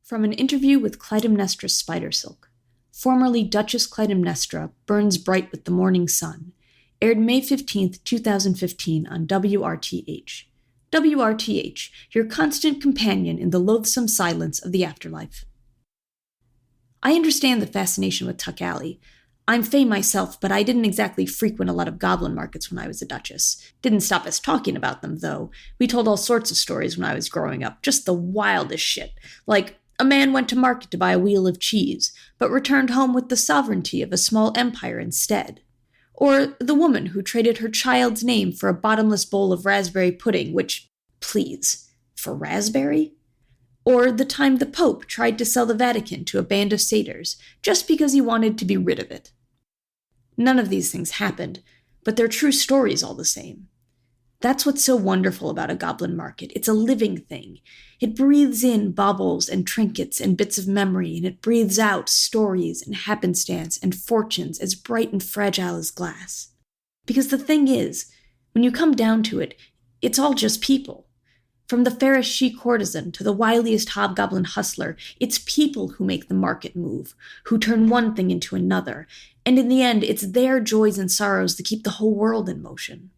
From an interview with Clytemnestra Spidersilk, formerly Duchess Clytemnestra burns bright with the morning sun, aired May 15, 2015 on WRTH. WRTH, your constant companion in the loathsome silence of the afterlife. I understand the fascination with Tuck Alley. I'm Fae myself, but I didn't exactly frequent a lot of goblin markets when I was a duchess. Didn't stop us talking about them, though. We told all sorts of stories when I was growing up, just the wildest shit. Like, a man went to market to buy a wheel of cheese, but returned home with the sovereignty of a small empire instead. Or the woman who traded her child's name for a bottomless bowl of raspberry pudding, which, please, for raspberry? Or the time the Pope tried to sell the Vatican to a band of satyrs, just because he wanted to be rid of it. None of these things happened, but they're true stories all the same. That's what's so wonderful about a goblin market. It's a living thing. It breathes in baubles and trinkets and bits of memory, and it breathes out stories and happenstance and fortunes as bright and fragile as glass. Because the thing is, when you come down to it, it's all just people. From the fairest she-courtesan to the wiliest hobgoblin hustler, it's people who make the market move, who turn one thing into another, and in the end, it's their joys and sorrows that keep the whole world in motion.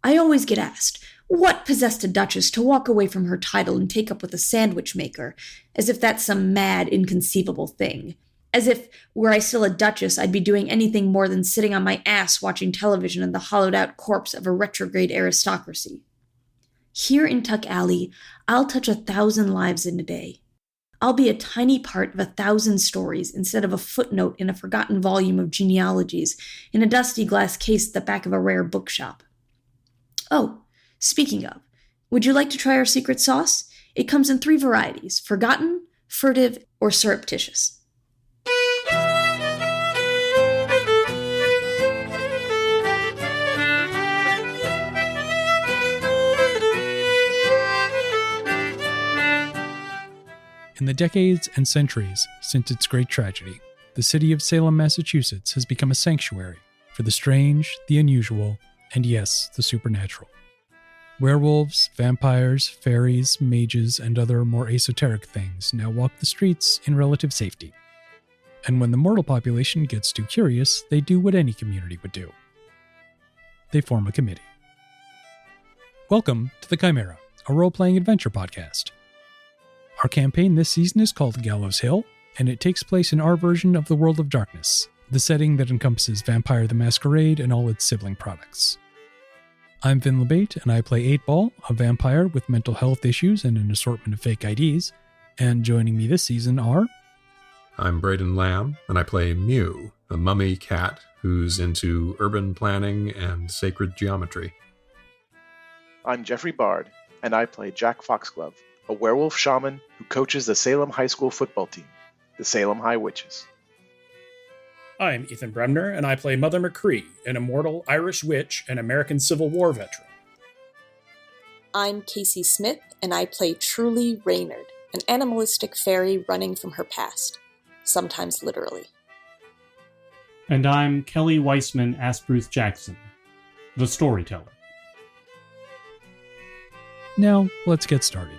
I always get asked, what possessed a duchess to walk away from her title and take up with a sandwich maker, as if that's some mad, inconceivable thing. As if, were I still a duchess, I'd be doing anything more than sitting on my ass watching television in the hollowed-out corpse of a retrograde aristocracy. Here in Tuck Alley, I'll touch 1,000 lives in a day. I'll be a tiny part of 1,000 stories instead of a footnote in a forgotten volume of genealogies in a dusty glass case at the back of a rare bookshop. Oh, speaking of, would you like to try our secret sauce? It comes in 3 varieties: forgotten, furtive, or surreptitious. In the decades and centuries since its great tragedy, the city of Salem, Massachusetts has become a sanctuary for the strange, the unusual, and yes, the supernatural. Werewolves, vampires, fairies, mages, and other more esoteric things now walk the streets in relative safety. And when the mortal population gets too curious, they do what any community would do. They form a committee. Welcome to The Chimera, a role-playing adventure podcast. Our campaign this season is called Gallows Hill, and it takes place in our version of the World of Darkness, the setting that encompasses Vampire the Masquerade and all its sibling products. I'm Vin LeBate, and I play 8-Ball, a vampire with mental health issues and an assortment of fake IDs, and joining me this season are... I'm Braden Lamb, and I play Mew, a mummy cat who's into urban planning and sacred geometry. I'm Jeffrey Bard, and I play Jack Foxglove, a werewolf shaman who coaches the Salem High School football team, the Salem High Witches. I'm Ethan Bremner, and I play Mother McCree, an immortal Irish witch and American Civil War veteran. I'm Kacey Smith, and I play Truly Reynard, an animalistic fairy running from her past, sometimes literally. And I'm Kelly Weissman Asbruce Jackson, the storyteller. Now, let's get started.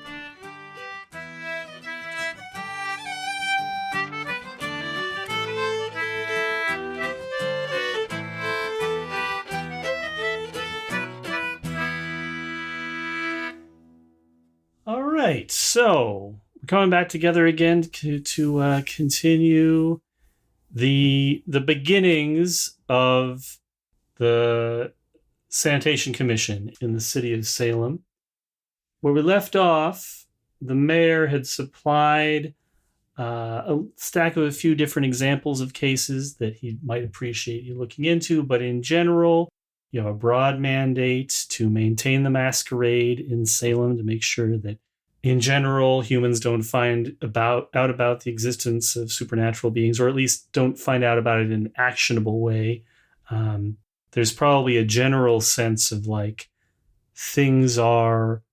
Right, so we're coming back together again to continue the beginnings of the Sanitation Commission in the city of Salem. Where we left off, the mayor had supplied a stack of a few different examples of cases that he might appreciate you looking into, but in general, you have a broad mandate to maintain the masquerade in Salem to make sure that in general, humans don't find out about the existence of supernatural beings, or at least don't find out about it in an actionable way. There's probably a general sense of like things are...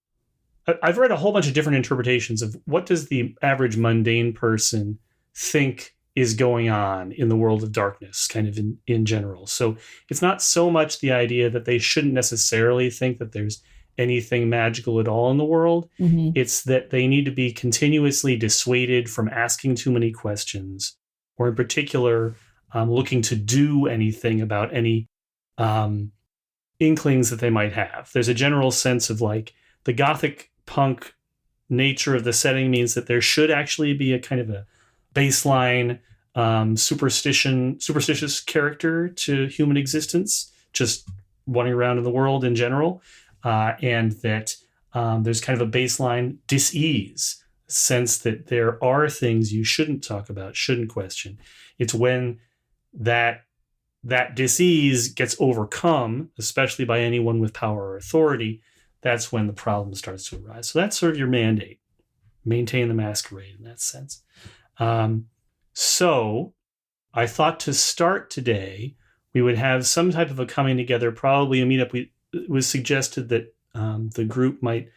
I've read a whole bunch of different interpretations of what does the average mundane person think is going on in the world of darkness, kind of in general. So it's not so much the idea that they shouldn't necessarily think that there's anything magical at all in the world. Mm-hmm. It's that they need to be continuously dissuaded from asking too many questions, or in particular, looking to do anything about any inklings that they might have. There's a general sense of like the gothic punk nature of the setting means that there should actually be a kind of a baseline superstitious character to human existence, just running around in the world in general, and that there's kind of a baseline dis-ease, sense that there are things you shouldn't talk about, shouldn't question. It's when that dis-ease gets overcome, especially by anyone with power or authority, that's when the problem starts to arise. So that's sort of your mandate. Maintain the masquerade in that sense. So I thought to start today, we would have some type of a coming together, probably a meetup. It was suggested that the group might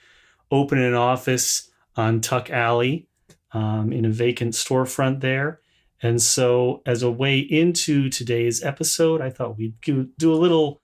open an office on Tuck Alley in a vacant storefront there. And so as a way into today's episode, I thought we'd do a little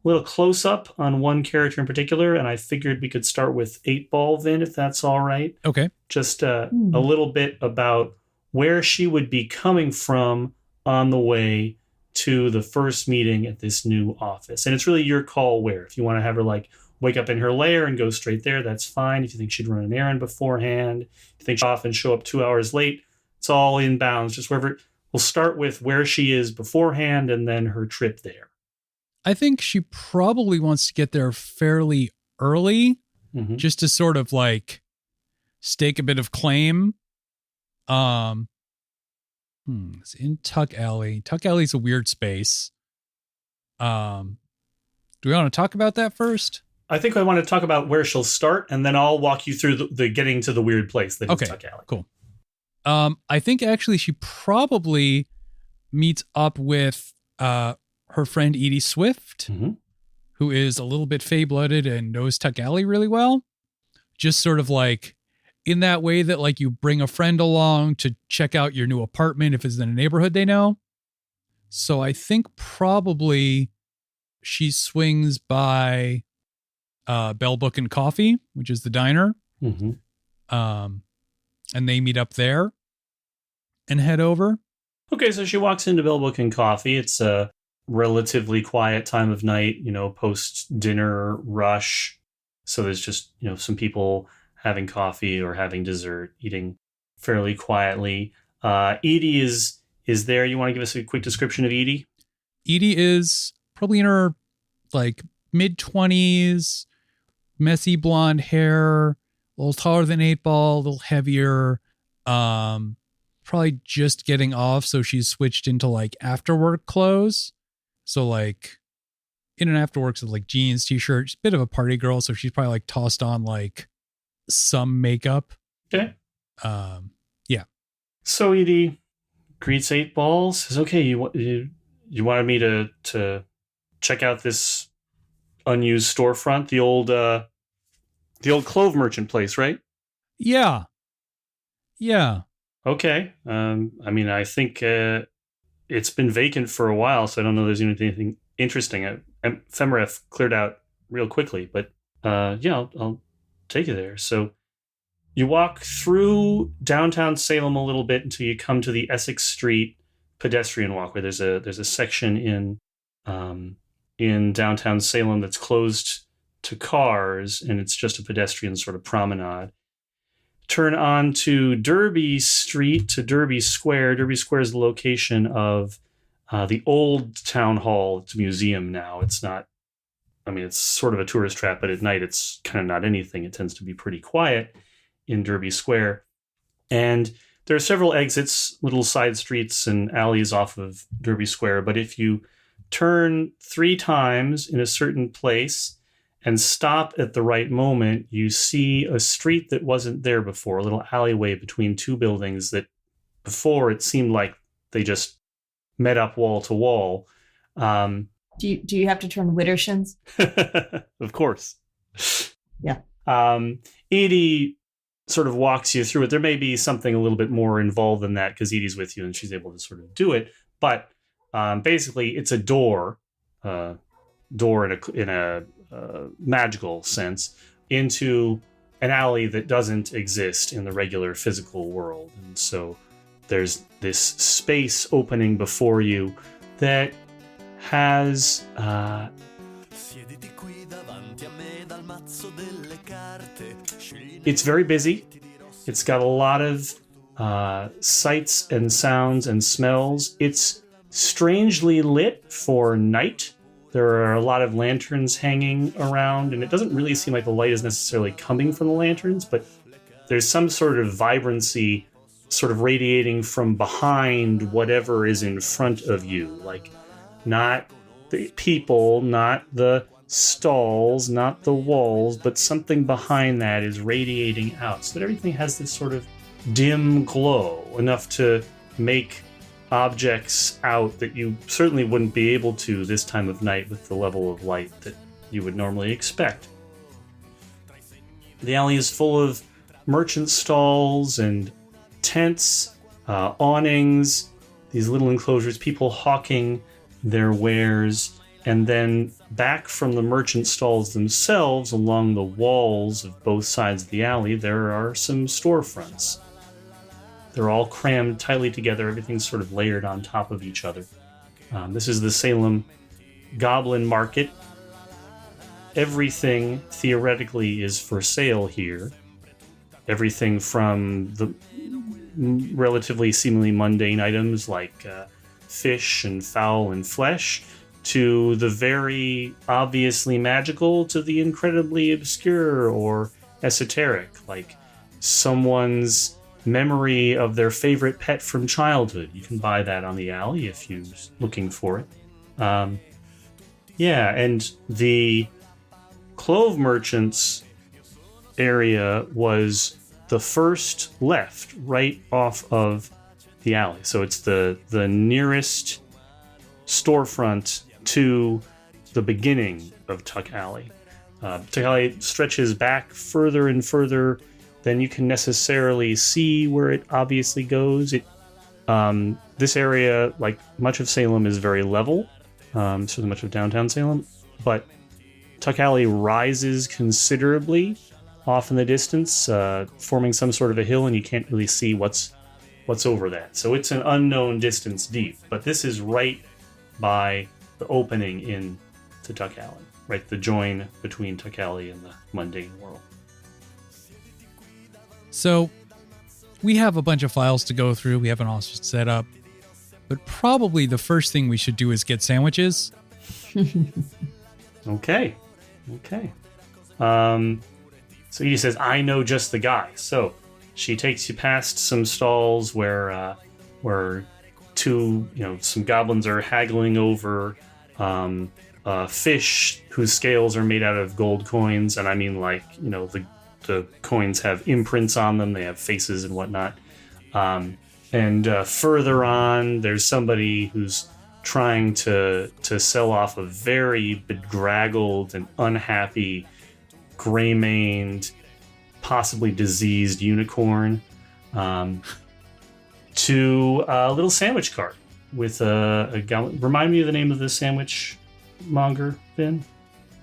close-up on one character in particular, and I figured we could start with 8-Ball, Vin, if that's all right. Okay. Just a little bit about where she would be coming from on the way to the first meeting at this new office. And it's really your call where. If you want to have her like wake up in her lair and go straight there, that's fine. If you think she'd run an errand beforehand, if you think she'll often show up 2 hours late, it's all in bounds. Just wherever. We'll start with where she is beforehand and then her trip there. I think she probably wants to get there fairly early, just to sort of like stake a bit of claim. It's in Tuck Alley. Tuck Alley's a weird space. Do we want to talk about that first? I think I want to talk about where she'll start, and then I'll walk you through the getting to the weird place that is Tuck Alley. Cool. I think actually she probably meets up with her friend Edie Swift, who is a little bit fey-blooded and knows Tuck Alley really well. Just sort of like in that way that like you bring a friend along to check out your new apartment if it's in a neighborhood they know. So I think probably she swings by Bell Book and Coffee, which is the diner. And they meet up there and head over. Okay, so she walks into Bell Book and Coffee. It's a relatively quiet time of night, post-dinner rush. So there's just, some people having coffee or having dessert, eating fairly quietly. Edie is there. You want to give us a quick description of Edie? Edie is probably in her like mid-20s, messy blonde hair, a little taller than 8-Ball, a little heavier, probably just getting off. So she's switched into like after work clothes. So like in an after works with like jeans, t-shirt, she's a bit of a party girl. So she's probably like tossed on like some makeup. Okay. Yeah. So Edie greets 8-Ball, says, okay, you wanted me to check out this unused storefront, the old clove merchant place, right? Yeah. Okay. I think it's been vacant for a while, so I don't know if there's anything interesting. Ephemera cleared out real quickly, but I'll take you there. So you walk through downtown Salem a little bit until you come to the Essex Street pedestrian walkway. There's a section in downtown Salem that's closed to cars, and it's just a pedestrian sort of promenade. Turn on to Derby Street to Derby Square. Derby Square is the location of the old town hall. It's a museum now. It's not, it's sort of a tourist trap, but at night it's kind of not anything. It tends to be pretty quiet in Derby Square. And there are several exits, little side streets and alleys off of Derby Square. But if you turn 3 times in a certain place and stop at the right moment, you see a street that wasn't there before, a little alleyway between 2 buildings that before it seemed like they just met up wall to wall. Do you have to turn Widdershins? Of course. Yeah. Edie sort of walks you through it. There may be something a little bit more involved than that because Edie's with you and she's able to sort of do it. But basically, it's a door in magical sense into an alley that doesn't exist in the regular physical world. And so there's this space opening before you that has it's very busy. It's got a lot of sights and sounds and smells. It's strangely lit for night. There are a lot of lanterns hanging around, and it doesn't really seem like the light is necessarily coming from the lanterns, but there's some sort of vibrancy sort of radiating from behind whatever is in front of you. Like, not the people, not the stalls, not the walls, but something behind that is radiating out, so that everything has this sort of dim glow, enough to make objects out that you certainly wouldn't be able to this time of night with the level of light that you would normally expect. The alley is full of merchant stalls and tents, awnings, these little enclosures, people hawking their wares, and then back from the merchant stalls themselves, along the walls of both sides of the alley, there are some storefronts. They're all crammed tightly together. Everything's sort of layered on top of each other. This is the Salem Goblin Market. Everything theoretically is for sale here. Everything from the relatively seemingly mundane items like fish and fowl and flesh, to the very obviously magical, to the incredibly obscure or esoteric, like someone's memory of their favorite pet from childhood. You can buy that on the alley if you're looking for it. And the clove merchants area was the first left right off of the alley. So it's the nearest storefront to the beginning of Tuck Alley. Tuck Alley stretches back further and further than you can necessarily see where it obviously goes. This area, like much of Salem, is very level, certainly much of downtown Salem, but Tuck Alley rises considerably off in the distance, forming some sort of a hill, and you can't really see what's over that. So it's an unknown distance deep, but this is right by the opening in to Tuck Alley, right? The join between Tuck Alley and the mundane world. So we have a bunch of files to go through. We have an awesome setup, but probably the first thing we should do is get sandwiches. Okay. So he says, I know just the guy. So she takes you past some stalls where some goblins are haggling over fish whose scales are made out of gold coins. And I mean, like, the coins have imprints on them. They have faces and whatnot. And further on, there's somebody who's trying to sell off a very bedraggled and unhappy, gray-maned, possibly diseased unicorn, to a little sandwich cart with a gallon. Remind me of the name of the sandwich monger, Finn?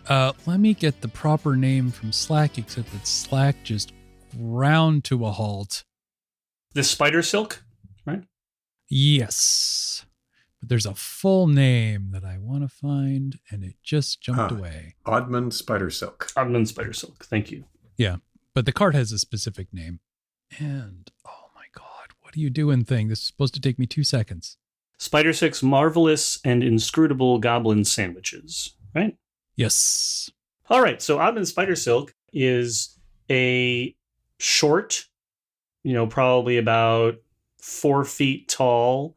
Let me get the proper name from Slack, except that Slack just ground to a halt. The Spider Silk, right? Yes. But there's a full name that I want to find, and it just jumped away. Oddman Spider Silk. Oddman Spider Silk, thank you. Yeah, but the cart has a specific name. And, oh my God, what are you doing thing? This is supposed to take me 2 seconds. Spider Silk's marvelous and inscrutable goblin sandwiches, right? Yes. All right, so Oddman Spider Silk is a short, probably about 4 feet tall,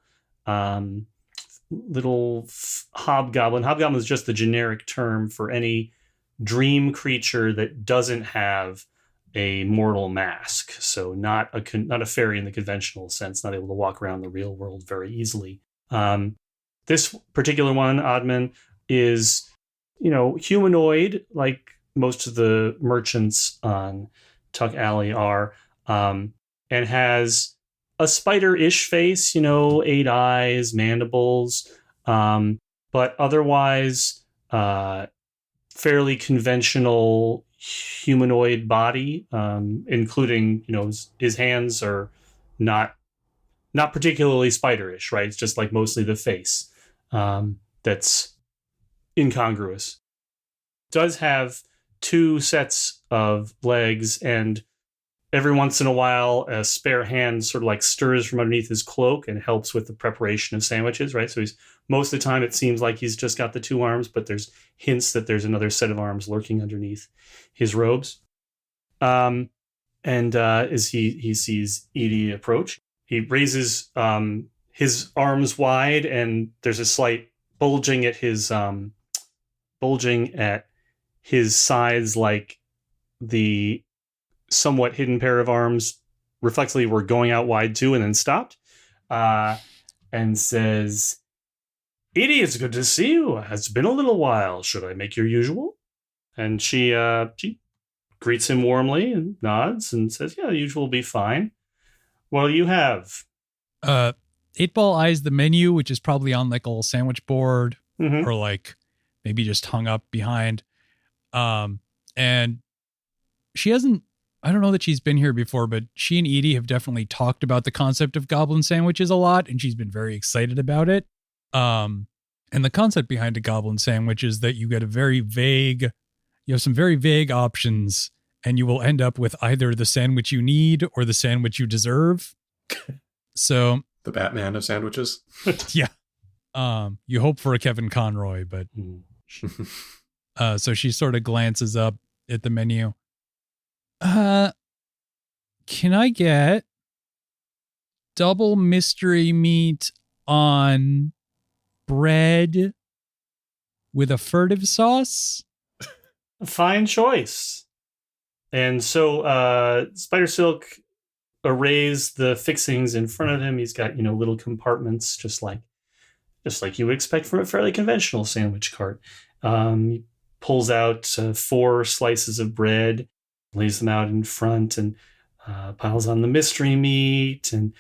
little hobgoblin. Hobgoblin is just the generic term for any dream creature that doesn't have a mortal mask. So not a fairy in the conventional sense, not able to walk around the real world very easily. This particular one, Oddman, is humanoid, like most of the merchants on Tuck Alley are, and has a spider-ish face, 8 eyes, mandibles, but otherwise fairly conventional humanoid body, including, his hands are not particularly spiderish, right? It's just like mostly the face that's incongruous. Does have 2 sets of legs, and every once in a while a spare hand sort of like stirs from underneath his cloak and helps with the preparation of sandwiches, right? So he's, most of the time it seems like he's just got the 2 arms, but there's hints that there's another set of arms lurking underneath his robes. And as he sees Edie approach, he raises his arms wide, and there's a slight bulging at his sides, like the somewhat hidden pair of arms reflexively were going out wide too, and then stopped, and says, "Edie, it's good to see you. It's been a little while. Should I make your usual?" And she greets him warmly and nods and says, "Yeah, the usual will be fine. What do you have?" 8-Ball eyes the menu, which is probably on like a little sandwich board, Mhm. or like maybe just hung up behind. And she hasn't, I don't know that she's been here before, but she and Edie have definitely talked about the concept of goblin sandwiches a lot, and she's been very excited about it. And the concept behind a goblin sandwich is that you get you have some very vague options, and you will end up with either the sandwich you need or the sandwich you deserve. So The Batman of sandwiches. yeah. You hope for a Kevin Conroy, but so she sort of glances up at the menu. Can I get double mystery meat on bread with a furtive sauce? Fine choice. And so Spider Silk arrays the fixings in front of him. He's got, little compartments, just like you would expect from a fairly conventional sandwich cart. He pulls out 4 slices of bread, lays them out in front, and piles on the mystery meat. And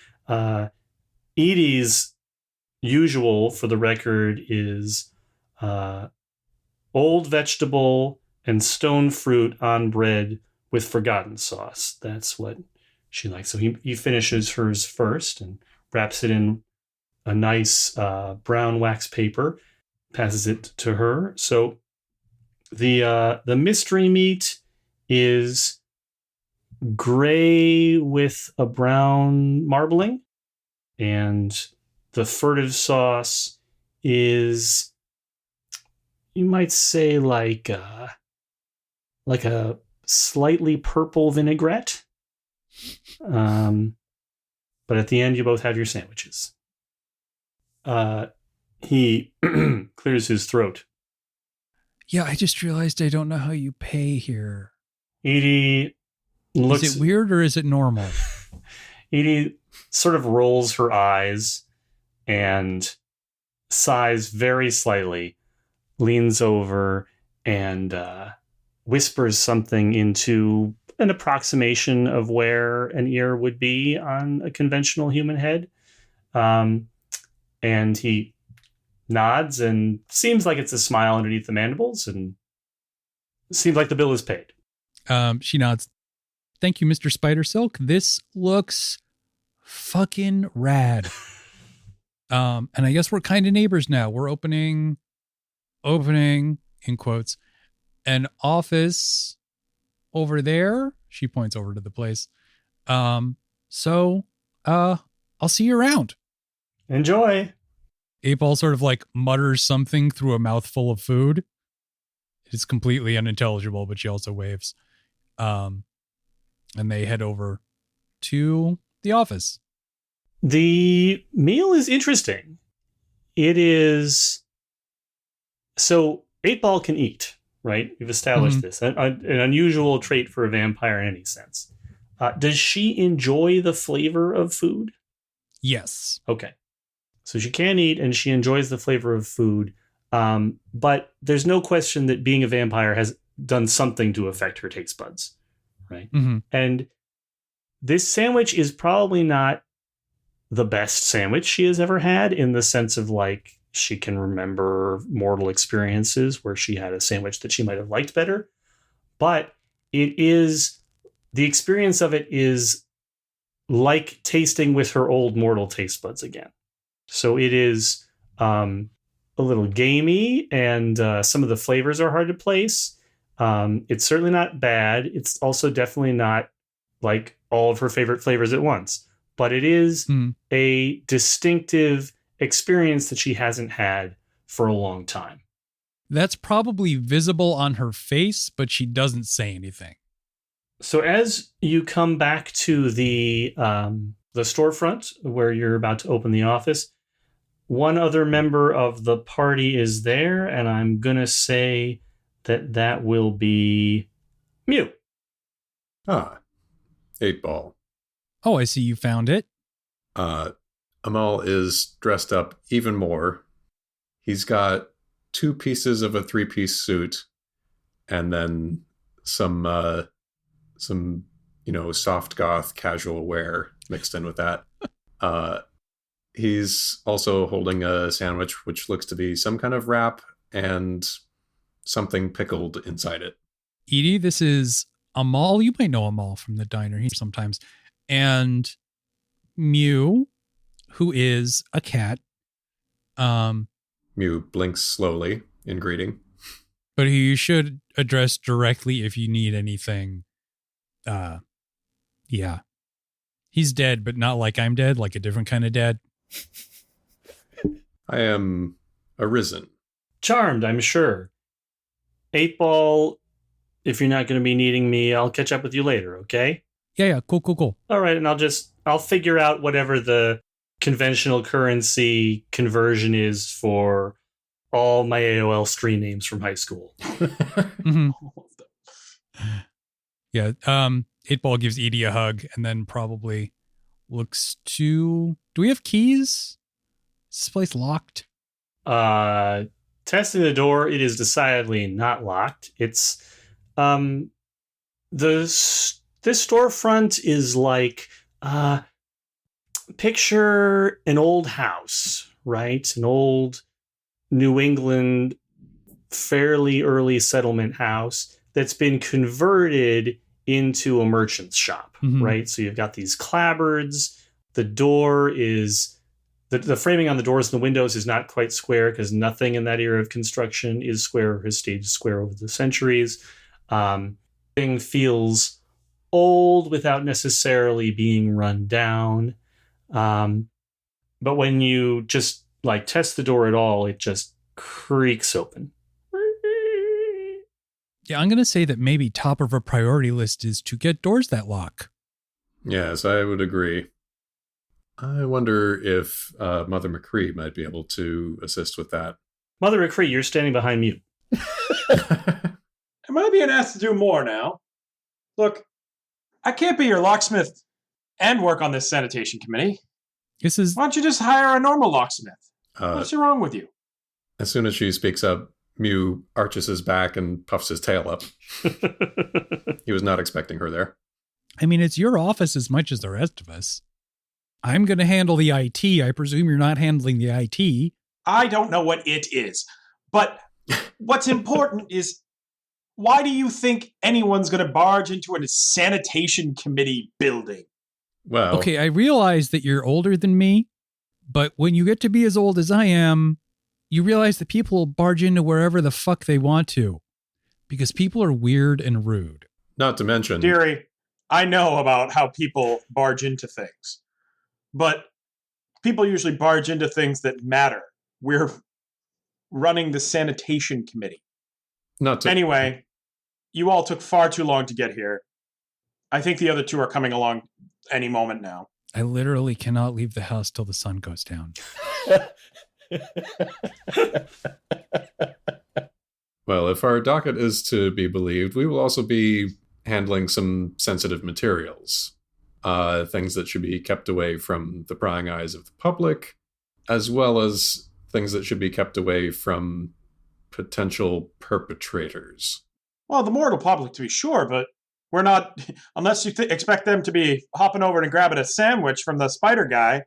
Edie's usual, for the record, is old vegetable and stone fruit on bread with forgotten sauce. That's what she likes. So he finishes hers first and wraps it in a nice brown wax paper, passes it to her. So the mystery meat is gray with a brown marbling, and the furtive sauce is, you might say, like a slightly purple vinaigrette. But at the end, you both have your sandwiches. He clears his throat. Yeah, I just realized I don't know how you pay here. Edie looks... Is it weird or is it normal? Edie sort of rolls her eyes and sighs very slightly, leans over and whispers something into an approximation of where an ear would be on a conventional human head. And he nods and seems like it's a smile underneath the mandibles, and seems like the bill is paid. She nods. Thank you, Mr. Spider Silk. This looks fucking rad. And I guess we're kind of neighbors now. We're opening in quotes, an office over there. She points over to the place. So I'll see you around. Enjoy. 8-Ball sort of like mutters something through a mouthful of food. It's completely unintelligible, but she also waves. And they head over to the office. The meal is interesting. It is... So 8-Ball can eat, right? We've established this. An unusual trait for a vampire in any sense. Does she enjoy the flavor of food? Yes. Okay. So she can eat and she enjoys the flavor of food. But there's no question that being a vampire has done something to affect her taste buds, right? Mm-hmm. And this sandwich is probably not the best sandwich she has ever had, in the sense of like She can remember mortal experiences where she had a sandwich that she might have liked better. But the experience of it is like tasting with her old mortal taste buds again. So it is a little gamey, and some of the flavors are hard to place. It's certainly not bad. It's also definitely not like all of her favorite flavors at once. But it is a distinctive experience that she hasn't had for a long time. That's probably visible on her face, but she doesn't say anything. So as you come back to the storefront where you're about to open the office, one other member of the party is there, and I'm going to say that will be Mew. Ah, 8-ball. Oh, I see you found it. Amal is dressed up even more. He's got 2 pieces of a 3-piece suit, and then some soft goth casual wear mixed in with that. He's also holding a sandwich, which looks to be some kind of wrap and something pickled inside it. Edie, this is Amal. You might know Amal from the diner here sometimes. And Mew, who is a cat. Mew blinks slowly in greeting. But who you should address directly if you need anything. Yeah. He's dead, but not like I'm dead, like a different kind of dead. I am arisen. Charmed, I'm sure. 8-ball, if you're not going to be needing me, I'll catch up with you later, okay? Yeah, cool. All right, and I'll figure out whatever the conventional currency conversion is for all my AOL screen names from high school. Mm-hmm. Yeah, 8-ball gives Edie a hug and then probably looks to... Do we have keys? Is this place locked? Testing the door, it is decidedly not locked. It's... This storefront is like... picture an old house, right? An old New England, fairly early settlement house that's been converted into a merchant's shop, right? So you've got these clapboards. The door is... The framing on the doors and the windows is not quite square because nothing in that era of construction is square or has stayed square over the centuries. Thing feels old without necessarily being run down. But when you just like test the door at all, it just creaks open. Yeah, I'm going to say that maybe top of our priority list is to get doors that lock. Yes, I would agree. I wonder if Mother McCree might be able to assist with that. Mother McCree, you're standing behind me. Am I being asked to do more now? Look, I can't be your locksmith and work on this sanitation committee. This is... Why don't you just hire a normal locksmith? What's wrong with you? As soon as she speaks up, Mew arches his back and puffs his tail up. He was not expecting her there. I mean, it's your office as much as the rest of us. I'm going to handle the IT. I presume you're not handling the IT. I don't know what it is. But what's important is, why do you think anyone's going to barge into a sanitation committee building? Well, okay, I realize that you're older than me, but when you get to be as old as I am, you realize that people will barge into wherever the fuck they want to, because people are weird and rude. Not to mention... Dearie, I know about how people barge into things, but people usually barge into things that matter. We're running the sanitation committee. Anyway, you all took far too long to get here. I think the other two are coming along any moment now. I literally cannot leave the house till the sun goes down. Well, if our docket is to be believed, we will also be handling some sensitive materials. Things that should be kept away from the prying eyes of the public, as well as things that should be kept away from potential perpetrators. Well, the mortal public, to be sure, but we're not, unless you expect them to be hopping over and grabbing a sandwich from the spider guy,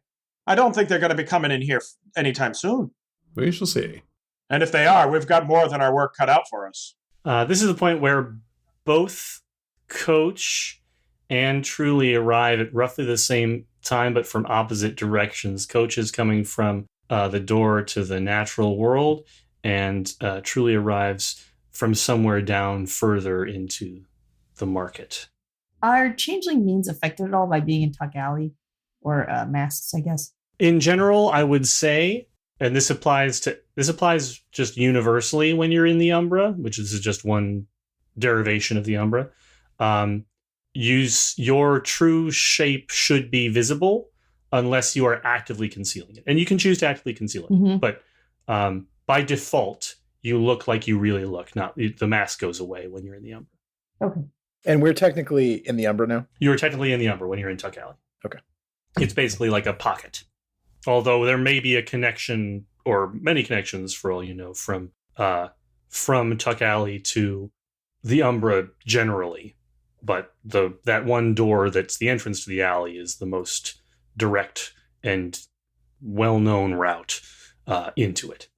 I don't think they're going to be coming in here anytime soon. We shall see. And if they are, we've got more than our work cut out for us. This is the point where both Coach and Truly arrive at roughly the same time, but from opposite directions. Coach is coming from the door to the natural world, and Truly arrives from somewhere down further into the market. Are changeling means affected at all by being in Tuck Alley? Or masks, I guess? In general, I would say, and this applies just universally when you're in the Umbra, which is just one derivation of the Umbra. Your true shape should be visible unless you are actively concealing it. And you can choose to actively conceal it. But by default, you look like you really look. Now, the mask goes away when you're in the Umbra. Okay. And we're technically in the Umbra now? You're technically in the Umbra when you're in Tuck Alley. Okay. It's basically like a pocket. Although there may be a connection, or many connections for all you know, from Tuck Alley to the Umbra generally. But that one door that's the entrance to the alley is the most direct and well-known route into it.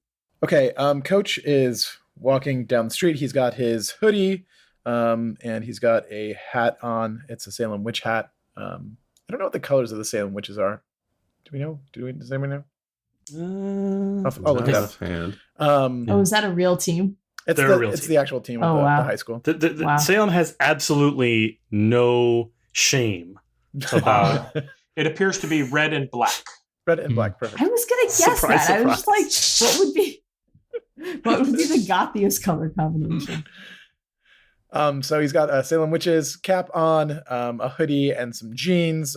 Okay, Coach is walking down the street. He's got his hoodie, and he's got a hat on. It's a Salem witch hat. I don't know what the colors of the Salem witches are. Do we know? Does anyone know? I'll look it up. Is that a real team? It's the actual team of the high school. Wow. Salem has absolutely no shame about It appears to be red and black. Red and black, perfect. I was gonna guess Surprise, that. I was just like, what would be the gothiest color combination? So he's got a Salem Witches cap on, a hoodie and some jeans.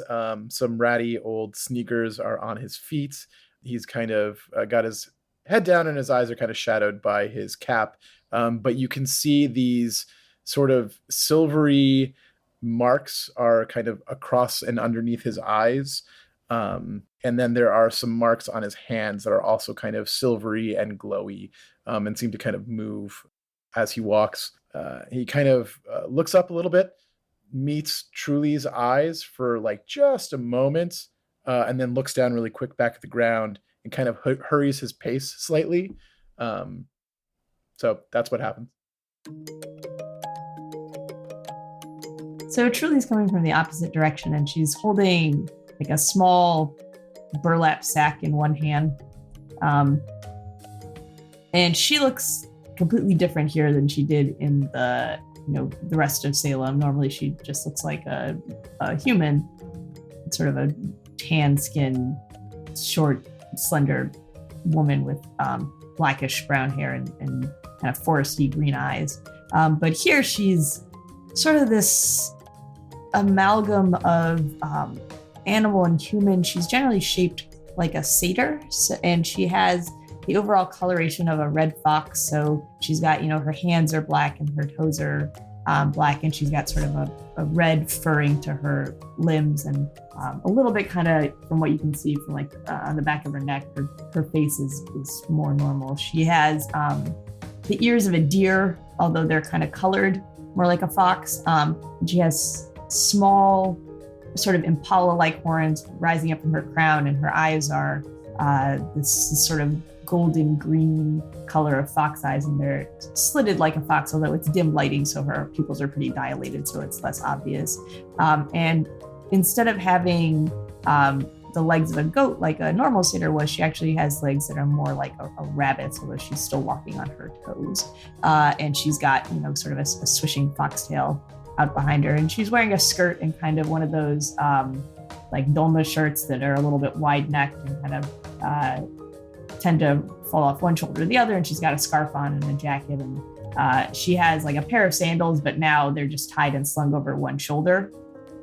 Some ratty old sneakers are on his feet. He's kind of got his head down and his eyes are kind of shadowed by his cap. But you can see these sort of silvery marks are kind of across and underneath his eyes. And then there are some marks on his hands that are also kind of silvery and glowy, and seem to kind of move as he walks. He kind of looks up a little bit, meets Truly's eyes for like just a moment, and then looks down really quick back at the ground and kind of hurries his pace slightly. So that's what happens. So Truly's coming from the opposite direction, and she's holding like a small burlap sack in one hand. And she looks completely different here than she did in the rest of Salem. Normally she just looks like a human, sort of a tan skin, short, slender woman with blackish brown hair and kind of foresty green eyes. But here she's sort of this amalgam of animal and human. She's generally shaped like a satyr, and she has the overall coloration of a red fox. So she's got, her hands are black and her toes are black, and she's got sort of a red furring to her limbs, and a little bit kind of from what you can see from like on the back of her neck, her face is more normal. She has the ears of a deer, although they're kind of colored more like a fox. She has small sort of impala-like horns rising up from her crown, and her eyes are this sort of golden green color of fox eyes, and they're slitted like a fox, although it's dim lighting, so her pupils are pretty dilated, so it's less obvious. And instead of having the legs of a goat like a normal satyr was, she actually has legs that are more like a rabbit's, although she's still walking on her toes. And she's got, sort of a swishing foxtail out behind her, and she's wearing a skirt and kind of one of those like dolma shirts that are a little bit wide-necked and kind of tend to fall off one shoulder or the other, and she's got a scarf on and a jacket, and she has like a pair of sandals, but now they're just tied and slung over one shoulder.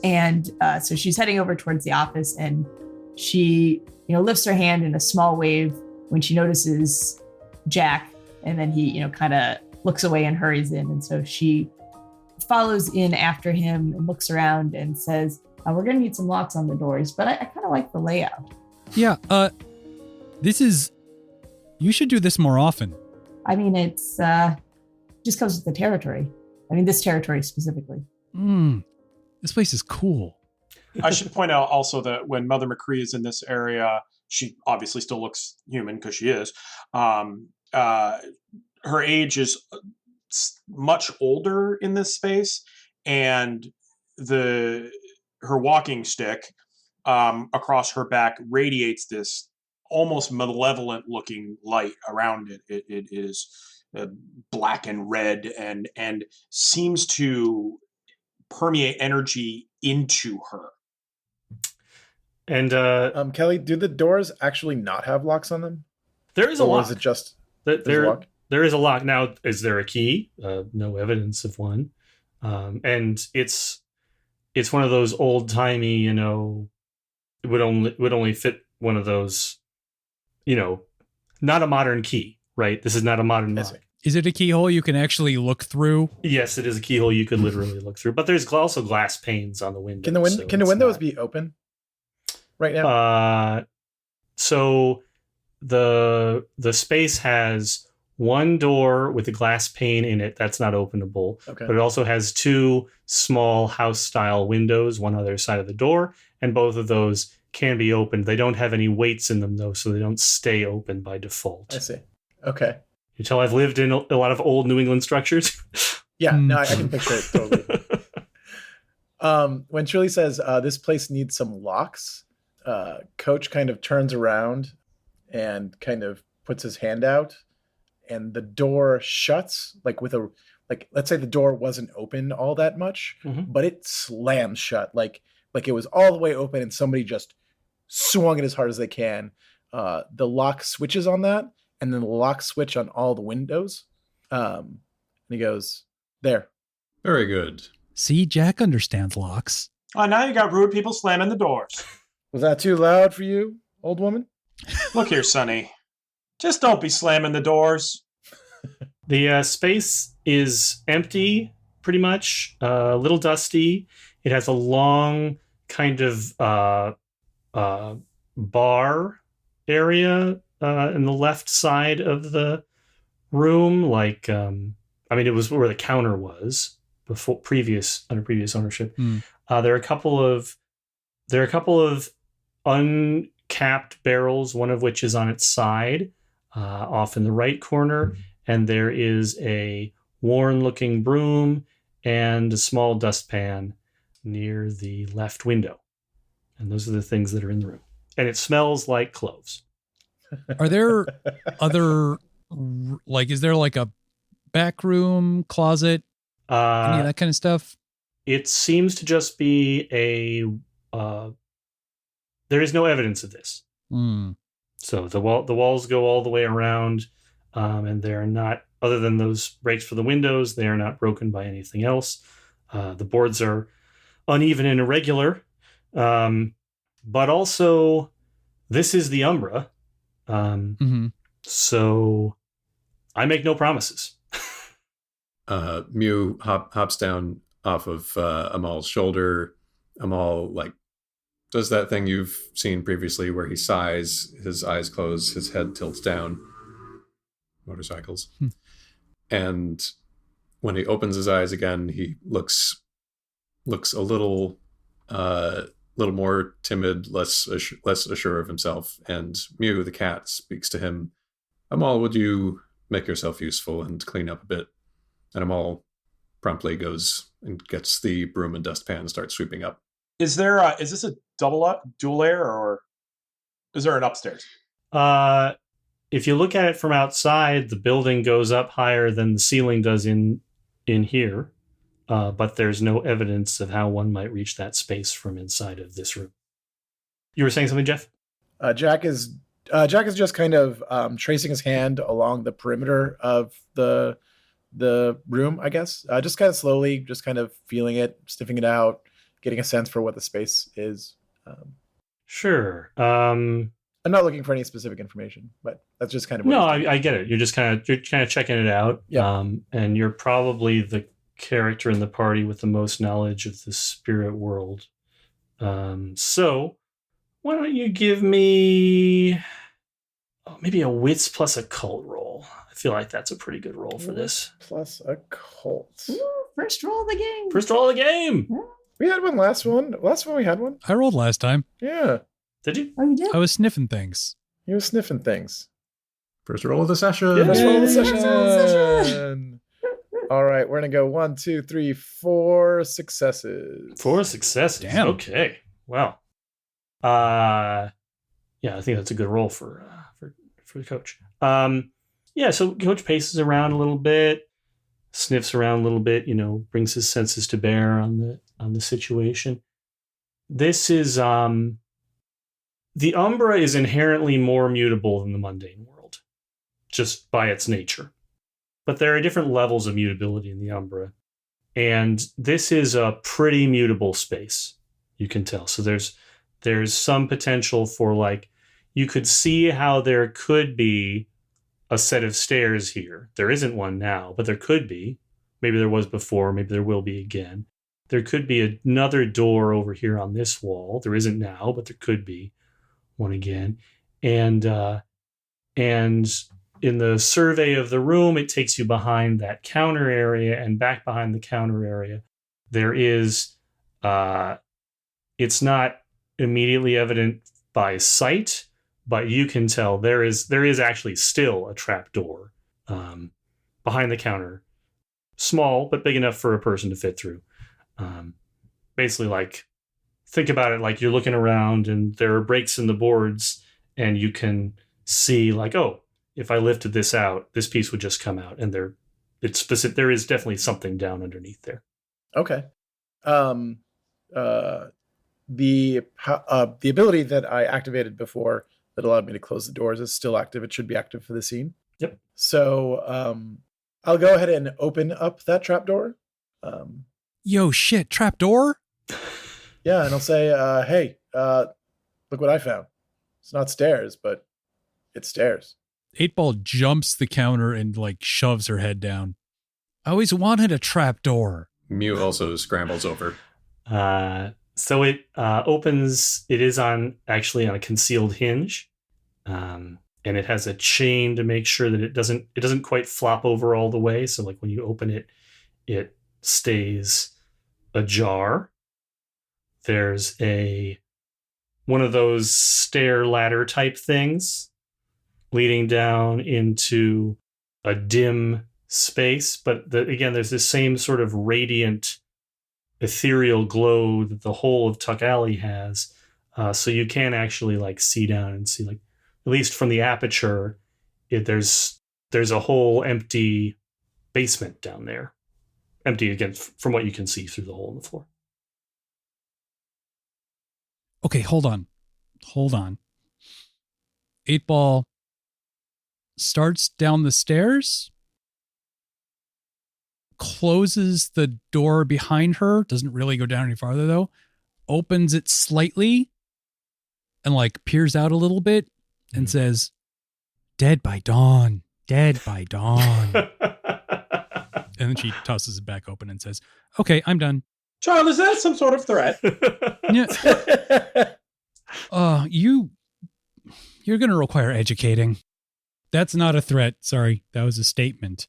And so she's heading over towards the office, and she lifts her hand in a small wave when she notices Jack, and then he kind of looks away and hurries in, and so she follows in after him and looks around and says, we're gonna need some locks on the doors, but I kind of like the layout. Yeah, you should do this more often. I mean, it's just comes with the territory. I mean, this territory specifically. This place is cool. I should point out also that when Mother McCree is in this area, she obviously still looks human because she is. Her age is much older in this space, and her walking stick across her back radiates this almost malevolent looking light around it. It is black and red and seems to permeate energy into her. And Kelly, do the doors actually not have locks on them? there is a lock. Or is it just There's a lock? There is a lock. Now, is there a key? No evidence of one. And it's one of those old timey, you know, it would only fit one of those, you know, not a modern key, right? This is not a modern lock. Is it a keyhole you can actually look through? Yes, it is a keyhole you could literally look through. But there's also glass panes on the window. Can the windows be open right now? So the space has one door with a glass pane in it that's not openable. Okay. But it also has two small house-style windows, one on the other side of the door, and both of those can be opened. They don't have any weights in them, though, so they don't stay open by default. I see. Okay. You tell I've lived in a lot of old New England structures? Yeah, no, I can picture it totally. When Shirley says this place needs some locks, Coach kind of turns around and kind of puts his hand out, and the door shuts let's say the door wasn't open all that much, but it slams shut like it was all the way open and somebody just swung it as hard as they can. The lock switches on that, and then the lock switch on all the windows. And he goes, there. Very good. See, Jack understands locks. Oh, now you got rude people slamming the doors. Was that too loud for you, old woman? Look here, Sonny. Just don't be slamming the doors. The space is empty, pretty much, a little dusty. It has a long kind of bar area in the left side of the room. It was where the counter was before under previous ownership. There are a couple of uncapped barrels, one of which is on its side, off in the right corner, and there is a worn-looking broom and a small dustpan near the left window. And those are the things that are in the room. And it smells like cloves. Are there other, is there like a back room, closet, any of that kind of stuff? It seems to just be there is no evidence of this. So the walls go all the way around, and they're not, other than those breaks for the windows, they are not broken by anything else. The boards are uneven and irregular, but also this is the Umbra. So I make no promises. Mew hops down off of Amal's shoulder. Amal does that thing you've seen previously where he sighs, his eyes close, his head tilts down. Motorcycles. And when he opens his eyes again, he looks a little more timid, less assured of himself. And Mew, the cat, speaks to him. Amal, would you make yourself useful and clean up a bit? And Amal promptly goes and gets the broom and dustpan and starts sweeping up. Is this a dual layer, or is there an upstairs? If you look at it from outside, the building goes up higher than the ceiling does in here, but there's no evidence of how one might reach that space from inside of this room. You were saying something, Jeff? Jack is just kind of tracing his hand along the perimeter of the room, I guess. Just kind of slowly, just kind of feeling it, sniffing it out, getting a sense for what the space is. Sure. I'm not looking for any specific information, but that's just kind of what I get it. You're kind of checking it out. Yeah. And you're probably the character in the party with the most knowledge of the spirit world. So why don't you give me maybe a wits plus occult roll? I feel like that's a pretty good roll for this. Plus occult. Ooh, first roll of the game. First roll of the game. We had one last one. Last one we had one. I rolled last time. Yeah. Did you? Oh, you did? I was sniffing things. He was sniffing things. First roll of the session. First roll of the Yay! session. All right, we're gonna go 1, 2, 3, 4 successes. 4 successes. Damn. Okay. Wow. Yeah, I think that's a good roll for the coach. Yeah, so coach paces around a little bit, sniffs around a little bit, brings his senses to bear on the situation. This is the Umbra is inherently more mutable than the mundane world, just by its nature. But there are different levels of mutability in the Umbra. And this is a pretty mutable space, you can tell. So there's some potential for, like, you could see how there could be a set of stairs here. There isn't one now, but there could be. Maybe there was before, maybe there will be again. There could be another door over here on this wall. There isn't now, but there could be one again. And in the survey of the room, it takes you behind that counter area, and back behind the counter area, there is, it's not immediately evident by sight, but you can tell there is actually still a trap door behind the counter, small but big enough for a person to fit through. Basically, like, think about it like you're looking around and there are breaks in the boards, and you can see, like, oh, if I lifted this out, this piece would just come out, and there is definitely something down underneath there. Okay. The ability that I activated before that allowed me to close the doors is still active. It should be active for the scene. Yep. So I'll go ahead and open up that trapdoor. Yo, shit, trapdoor? Yeah, and I'll say, hey, look what I found. It's not stairs, but it's stairs. 8-Ball jumps the counter and, like, shoves her head down. I always wanted a trapdoor. Mew also scrambles over. So it opens. It is actually on a concealed hinge, and it has a chain to make sure that it doesn't quite flop over all the way. So, like, when you open it, it stays ajar. There's one of those stair ladder type things leading down into a dim space, but again, there's this same sort of radiant, ethereal glow that the whole of Tuck Alley has. So you can actually, like, see down and see, like, at least from the aperture, there's a whole empty basement down there. Empty, again, from what you can see through the hole in the floor. Okay, hold on. 8-Ball starts down the stairs, closes the door behind her, doesn't really go down any farther though, opens it slightly, and, like, peers out a little bit and says, "Dead by dawn, dead by dawn." And then she tosses it back open and says, "Okay, I'm done." Child, is that some sort of threat? Yeah. You're going to require educating. That's not a threat. Sorry. That was a statement.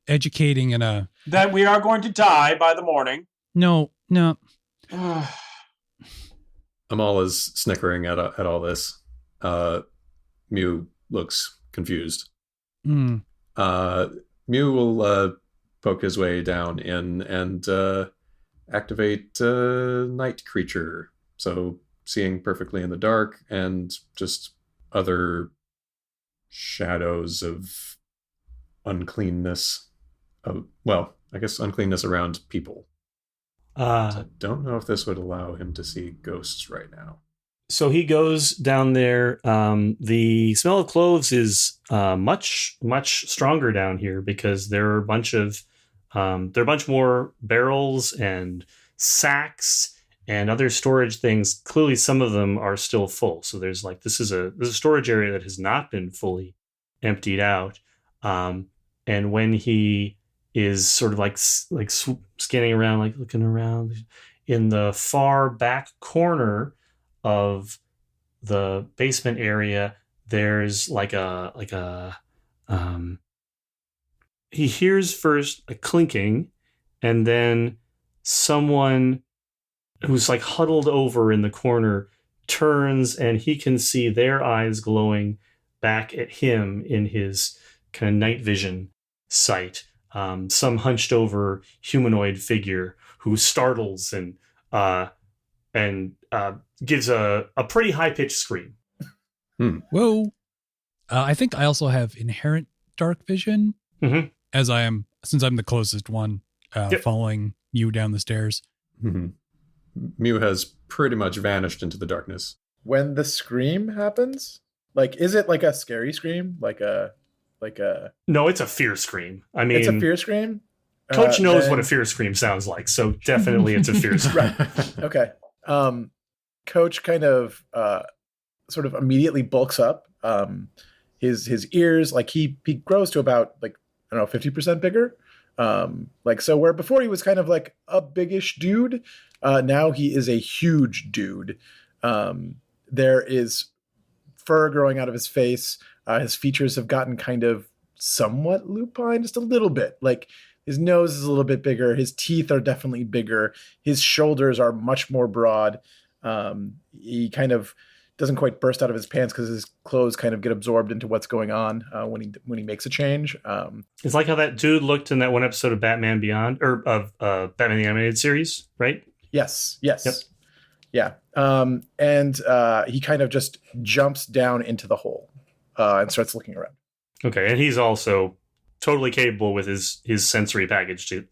Educating in a... That we are going to die by the morning. No. Amal is snickering at all this. Mew looks confused. Mm. Mew will poke his way down in and activate night creature. So seeing perfectly in the dark and just other shadows of uncleanness. I guess uncleanness around people. I don't know if this would allow him to see ghosts right now. So he goes down there. The smell of cloves is much, much stronger down here because there are a bunch more barrels and sacks and other storage things. Clearly, some of them are still full. So there's a storage area that has not been fully emptied out. And when he is sort of like scanning around, like looking around in the far back corner of the basement area, there's he hears first a clinking, and then someone who's, like, huddled over in the corner turns and he can see their eyes glowing back at him in his kind of night vision sight. Some hunched over humanoid figure who startles and gives a pretty high pitched scream. Whoa. I think I also have inherent dark vision, as since I'm the closest one, following you down the stairs. Mew has pretty much vanished into the darkness. When the scream happens, like, is it like a scary scream? Like a No, it's a fear scream. I mean, it's a fear scream? Coach knows what a fear scream sounds like, so definitely it's a fear scream. Right. Okay. Coach kind of sort of immediately bulks up. His ears, like he grows to about, like, I don't know, 50% bigger. Like, so where before he was kind of like a biggish dude, now he is a huge dude. There is fur growing out of his face. His features have gotten kind of somewhat lupine, just a little bit. Like, his nose is a little bit bigger. His teeth are definitely bigger. His shoulders are much more broad. He kind of doesn't quite burst out of his pants because his clothes kind of get absorbed into what's going on when he makes a change. It's like how that dude looked in that one episode of Batman Beyond, or of Batman the Animated Series, right? Yes. Yep. Yeah. And he kind of just jumps down into the hole and starts looking around. Okay, and he's also totally capable with his sensory package to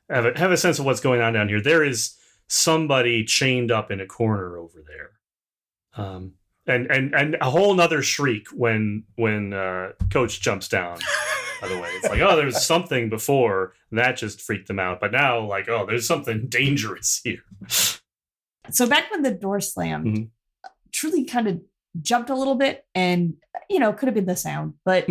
have a sense of what's going on down here. There is somebody chained up in a corner over there. And a whole nother shriek when Coach jumps down. By the way, it's like, oh, there's something before that just freaked them out, but now, like, oh, there's something dangerous here. So back when the door slammed, Truly kind of jumped a little bit, and could have been the sound, but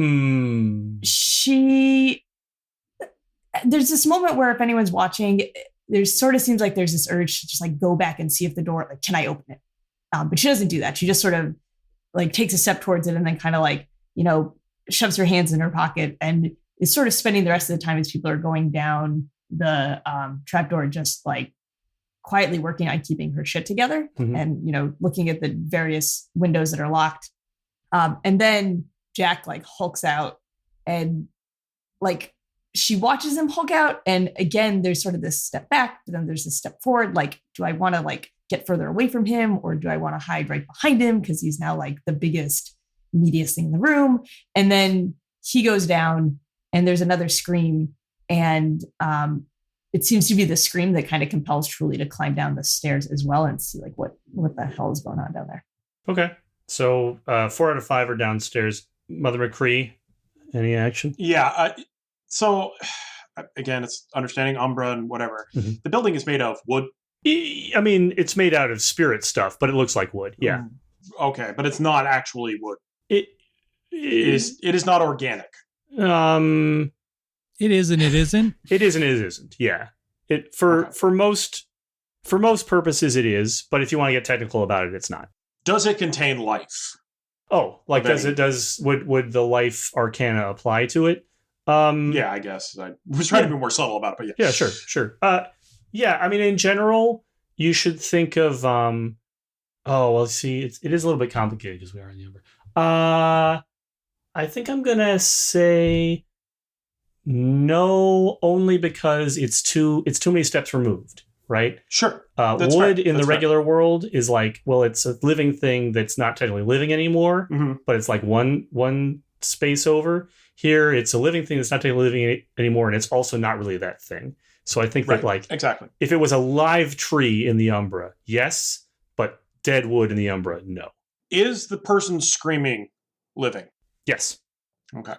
there's this moment where if anyone's watching, there sort of seems like there's this urge to just like go back and see if the door, like, can I open it? But she doesn't do that. She just sort of like takes a step towards it and then kind of like, shoves her hands in her pocket and is sort of spending the rest of the time as people are going down the trapdoor, just like quietly working on keeping her shit together and, looking at the various windows that are locked. And then Jack like hulks out and like she watches him hulk out. And again, there's sort of this step back, but then there's this step forward. Like, do I want to like get further away from him, or do I want to hide right behind him because he's now like the biggest, meatiest thing in the room? And then he goes down and there's another scream, and it seems to be the scream that kind of compels Truly to climb down the stairs as well and see like what the hell is going on down there. Okay, so 4 out of 5 are downstairs. Mother McCree, any action? Yeah, so again, it's understanding Umbra and whatever. The building is made of wood. I mean, it's made out of spirit stuff, but it looks like wood. Yeah. Okay, but it's not actually wood. It is not organic. It is and it isn't. It is and it isn't. Yeah. For most purposes it is, but if you want to get technical about it, it's not. Does it contain life? Oh, like would the life arcana apply to it? Yeah, I guess. I was trying to be more subtle about it, but yeah. Yeah, sure. Yeah, I mean, in general, you should think of, see, it is a little bit complicated because we are in the Umbra. I think I'm going to say no, only because it's too many steps removed, right? Sure. Wood in the regular world is like, well, it's a living thing that's not technically living anymore, but it's like one space over. Here, it's a living thing that's not technically living anymore, and it's also not really that thing. So I think that, like, exactly, if it was a live tree in the Umbra, yes, but dead wood in the Umbra, no. Is the person screaming living? Yes. Okay.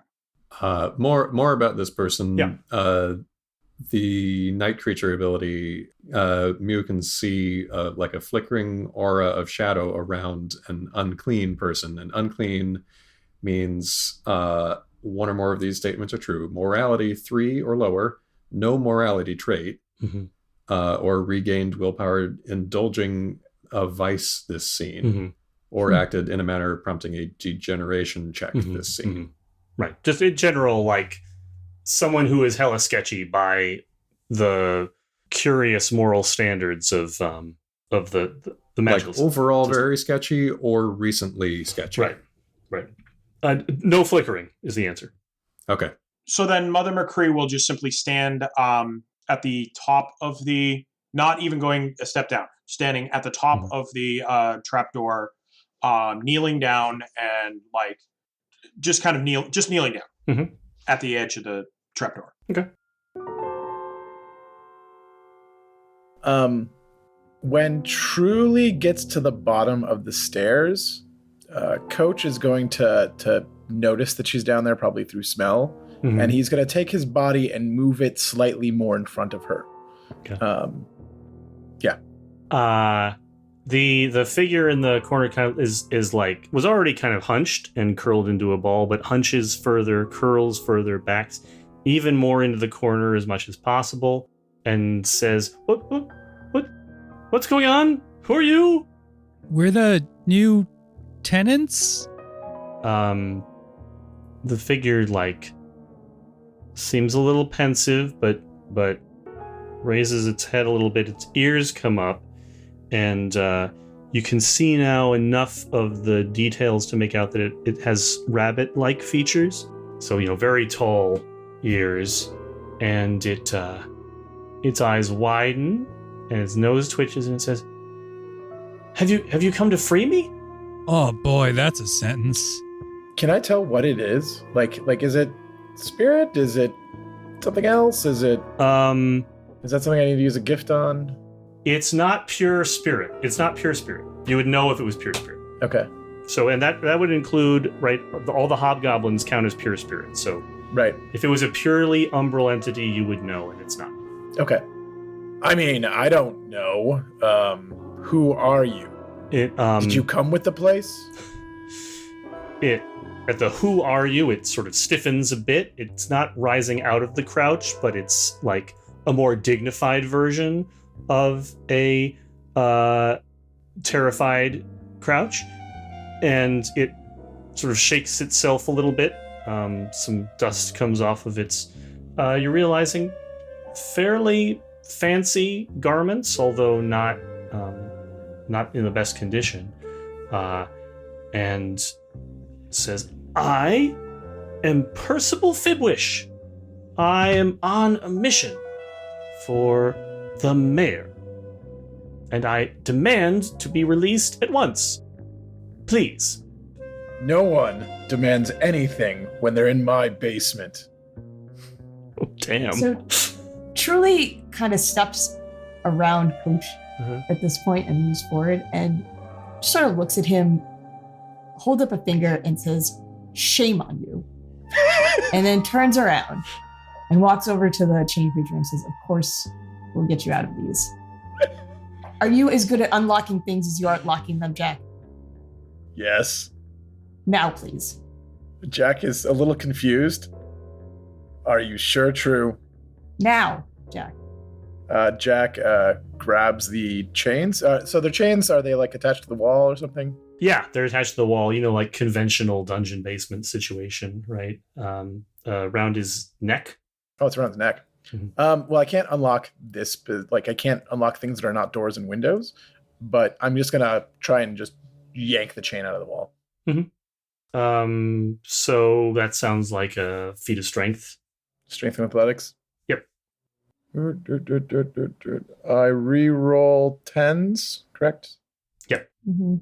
More about this person. Yeah. The night creature ability, Mew can see like a flickering aura of shadow around an unclean person. And unclean means one or more of these statements are true. Morality 3 or lower. No morality trait, or regained willpower, indulging a vice this scene, or acted in a manner prompting a degeneration check this scene. Right. Just in general, like someone who is hella sketchy by the curious moral standards of the The magical like overall very sketchy or recently sketchy? Right. No flickering is the answer. Okay. So then Mother McCree will just simply stand at the top of the, not even going a step down, standing at the top of the trapdoor, kneeling down and like just kind of kneeling down at the edge of the trapdoor. Okay. When Truly gets to the bottom of the stairs, Coach is going to notice that she's down there, probably through smell, and he's going to take his body and move it slightly more in front of her. Okay. The figure in the corner kind of is like was already kind of hunched and curled into a ball, but hunches further, curls further, backs even more into the corner as much as possible, and says, What's going on? Who are you? We're the new tenants? The figure, like, seems a little pensive, but raises its head a little bit. Its ears come up, and you can see now enough of the details to make out that it has rabbit-like features. So, very tall ears, and its eyes widen, and its nose twitches, and it says, Have you come to free me? Oh boy, that's a sentence. Can I tell what it is? Like is it spirit? Is it something else? Is that something I need to use a gift on? It's not pure spirit. It's not pure spirit. You would know if it was pure spirit. Okay. So, and that would include, right, all the hobgoblins count as pure spirit. So, right. If it was a purely umbral entity, you would know, and it's not. Okay. I mean, I don't know. Who are you? Did you come with the place? At the who are you, it sort of stiffens a bit. It's not rising out of the crouch, but it's like a more dignified version of a terrified crouch. And it sort of shakes itself a little bit. Some dust comes off of its, you're realizing, fairly fancy garments, although not in the best condition, and says, I am Percival Fibwish. I am on a mission for the mayor, and I demand to be released at once. Please. No one demands anything when they're in my basement. Oh, damn. So Truly kind of steps around Coach at this point and moves forward and just sort of looks at him, holds up a finger and says, shame on you. And then turns around and walks over to the chain creature and says, of course, we'll get you out of these. Are you as good at unlocking things as you are at locking them, Jack? Yes. Now, please. Jack is a little confused. Are you sure true? Now, Jack. Jack grabs the chains. So the chains, are they like attached to the wall or something? Yeah, they're attached to the wall, like conventional dungeon basement situation, right? Around his neck. Oh, it's around his neck. Mm-hmm. Well, I can't unlock this, like I can't unlock things that are not doors and windows, but I'm just going to try and just yank the chain out of the wall. Mm-hmm. So that sounds like a feat of strength. Strength and athletics? Yep. I re-roll 10s, correct? Yep. Mm-hmm.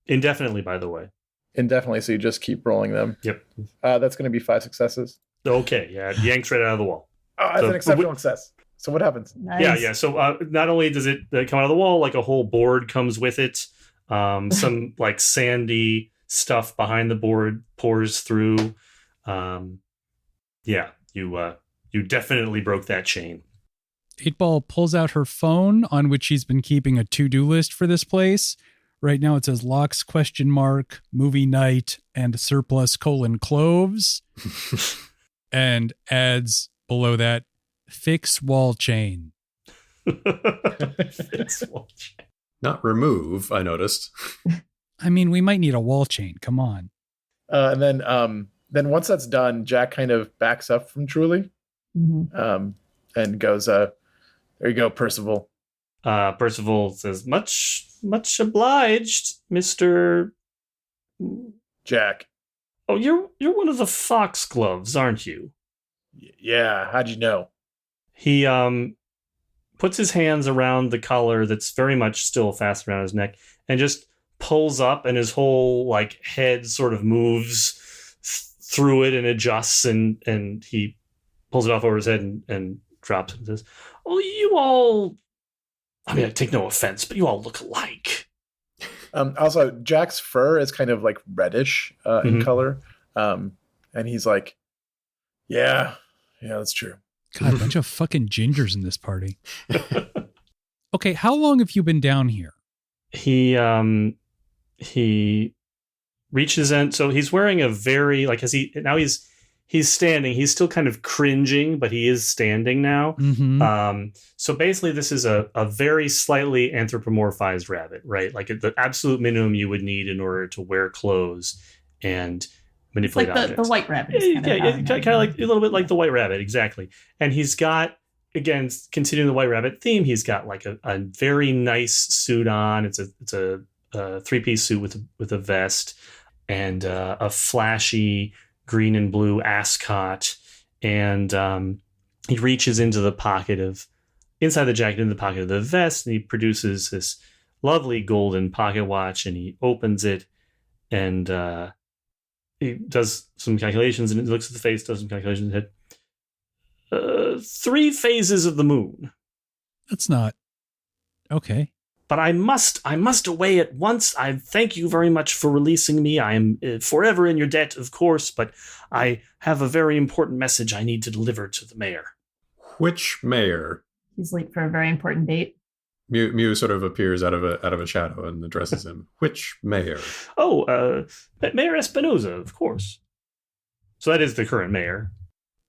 Indefinitely, by the way. Indefinitely, so you just keep rolling them. Yep. That's going to be 5 successes. Okay, yeah, it yanks right out of the wall. Oh, that's an exceptional success. So what happens? Nice. Yeah. So not only does it come out of the wall, like a whole board comes with it. Some like sandy stuff behind the board pours through. You definitely broke that chain. 8-Ball pulls out her phone on which she's been keeping a to-do list for this place. Right now it says locks, ? Movie night, and surplus : cloves. And adds below that, fix wall chain. Fix wall chain. Not remove, I noticed. I mean, we might need a wall chain. Come on. And then once that's done, Jack kind of backs up from Truly, and goes, there you go, Percival. Percival says, much obliged, Mr. Jack. Oh, you're one of the foxgloves, aren't you? Yeah, how'd you know? He puts his hands around the collar that's very much still fast around his neck and just pulls up, and his whole like head sort of moves through it and adjusts, and he pulls it off over his head and drops it and says, "Oh, you all, I mean, I take no offense, but you all look alike." Also, Jack's fur is kind of like reddish in color. And he's like, yeah, that's true. God, a bunch of fucking gingers in this party. Okay, how long have you been down here? He reaches in, so he's wearing a very, like, he's standing, he's still kind of cringing, but he is standing now. So basically this is a very slightly anthropomorphized rabbit, right? Like the absolute minimum you would need in order to wear clothes and manipulate like objects. the white rabbit. Kind of like a little bit like the white rabbit, exactly. And he's got, again, continuing the white rabbit theme, he's got like a very nice suit on. It's a 3-piece suit with a vest and a flashy green and blue ascot, and he reaches into the pocket of inside the jacket, in the pocket of the vest, and he produces this lovely golden pocket watch, and he opens it, and he does some calculations, and he looks at the face, does some calculations, and hit 3 phases of the moon. That's not okay. But I must away at once. I thank you very much for releasing me. I am forever in your debt, of course, but I have a very important message I need to deliver to the mayor. Which mayor? He's late for a very important date. Mew sort of appears out of a shadow and addresses him. Which mayor? Oh, Mayor Espinosa, of course. So that is the current mayor.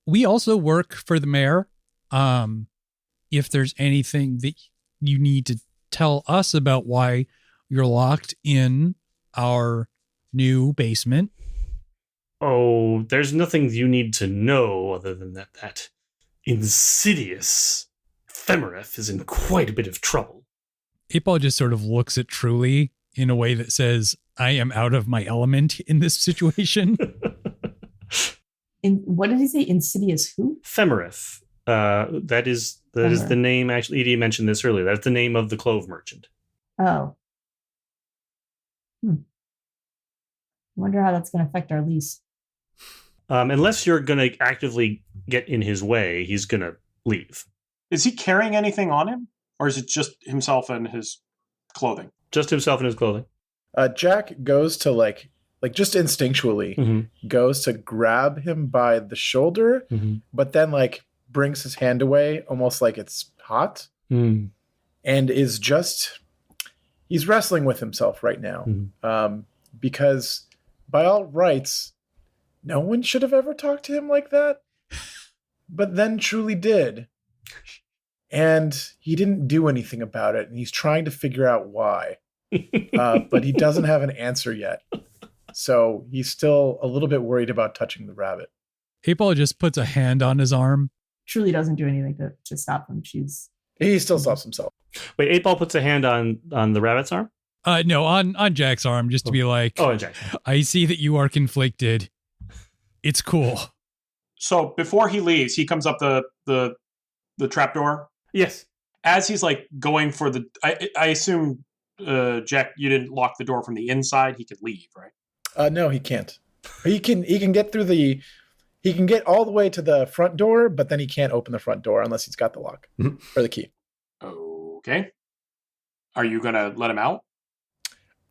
We also work for the mayor. If there's anything that you need to tell us about why you're locked in our new basement. Oh, there's nothing you need to know other than that insidious Femeref is in quite a bit of trouble. Apol just sort of looks at Truly in a way that says, I am out of my element in this situation. What did he say? Insidious who? Femeref. That is the name. Actually, Edie mentioned this earlier. That's the name of the clove merchant. Oh. I wonder how that's going to affect our lease. Unless you're going to actively get in his way, he's going to leave. Is he carrying anything on him? Or is it just himself and his clothing? Just himself and his clothing. Jack goes to like just instinctually goes to grab him by the shoulder, but then like brings his hand away almost like it's hot and is he's wrestling with himself right now. Because by all rights, no one should have ever talked to him like that. But then Truly did. And he didn't do anything about it. And he's trying to figure out why. But he doesn't have an answer yet. So he's still a little bit worried about touching the rabbit. Apol just puts a hand on his arm. Truly doesn't do anything to stop him. He still stops himself. Wait, Apol puts a hand on the rabbit's arm? No, on Jack's arm, just to be like, Jack. I see that you are conflicted. It's cool. So before he leaves, he comes up the trapdoor. Yes. As he's like going for I assume, Jack, you didn't lock the door from the inside. He could leave, right? No, he can't. He can get through he can get all the way to the front door, but then he can't open the front door unless he's got the lock or the key. Okay. Are you going to let him out?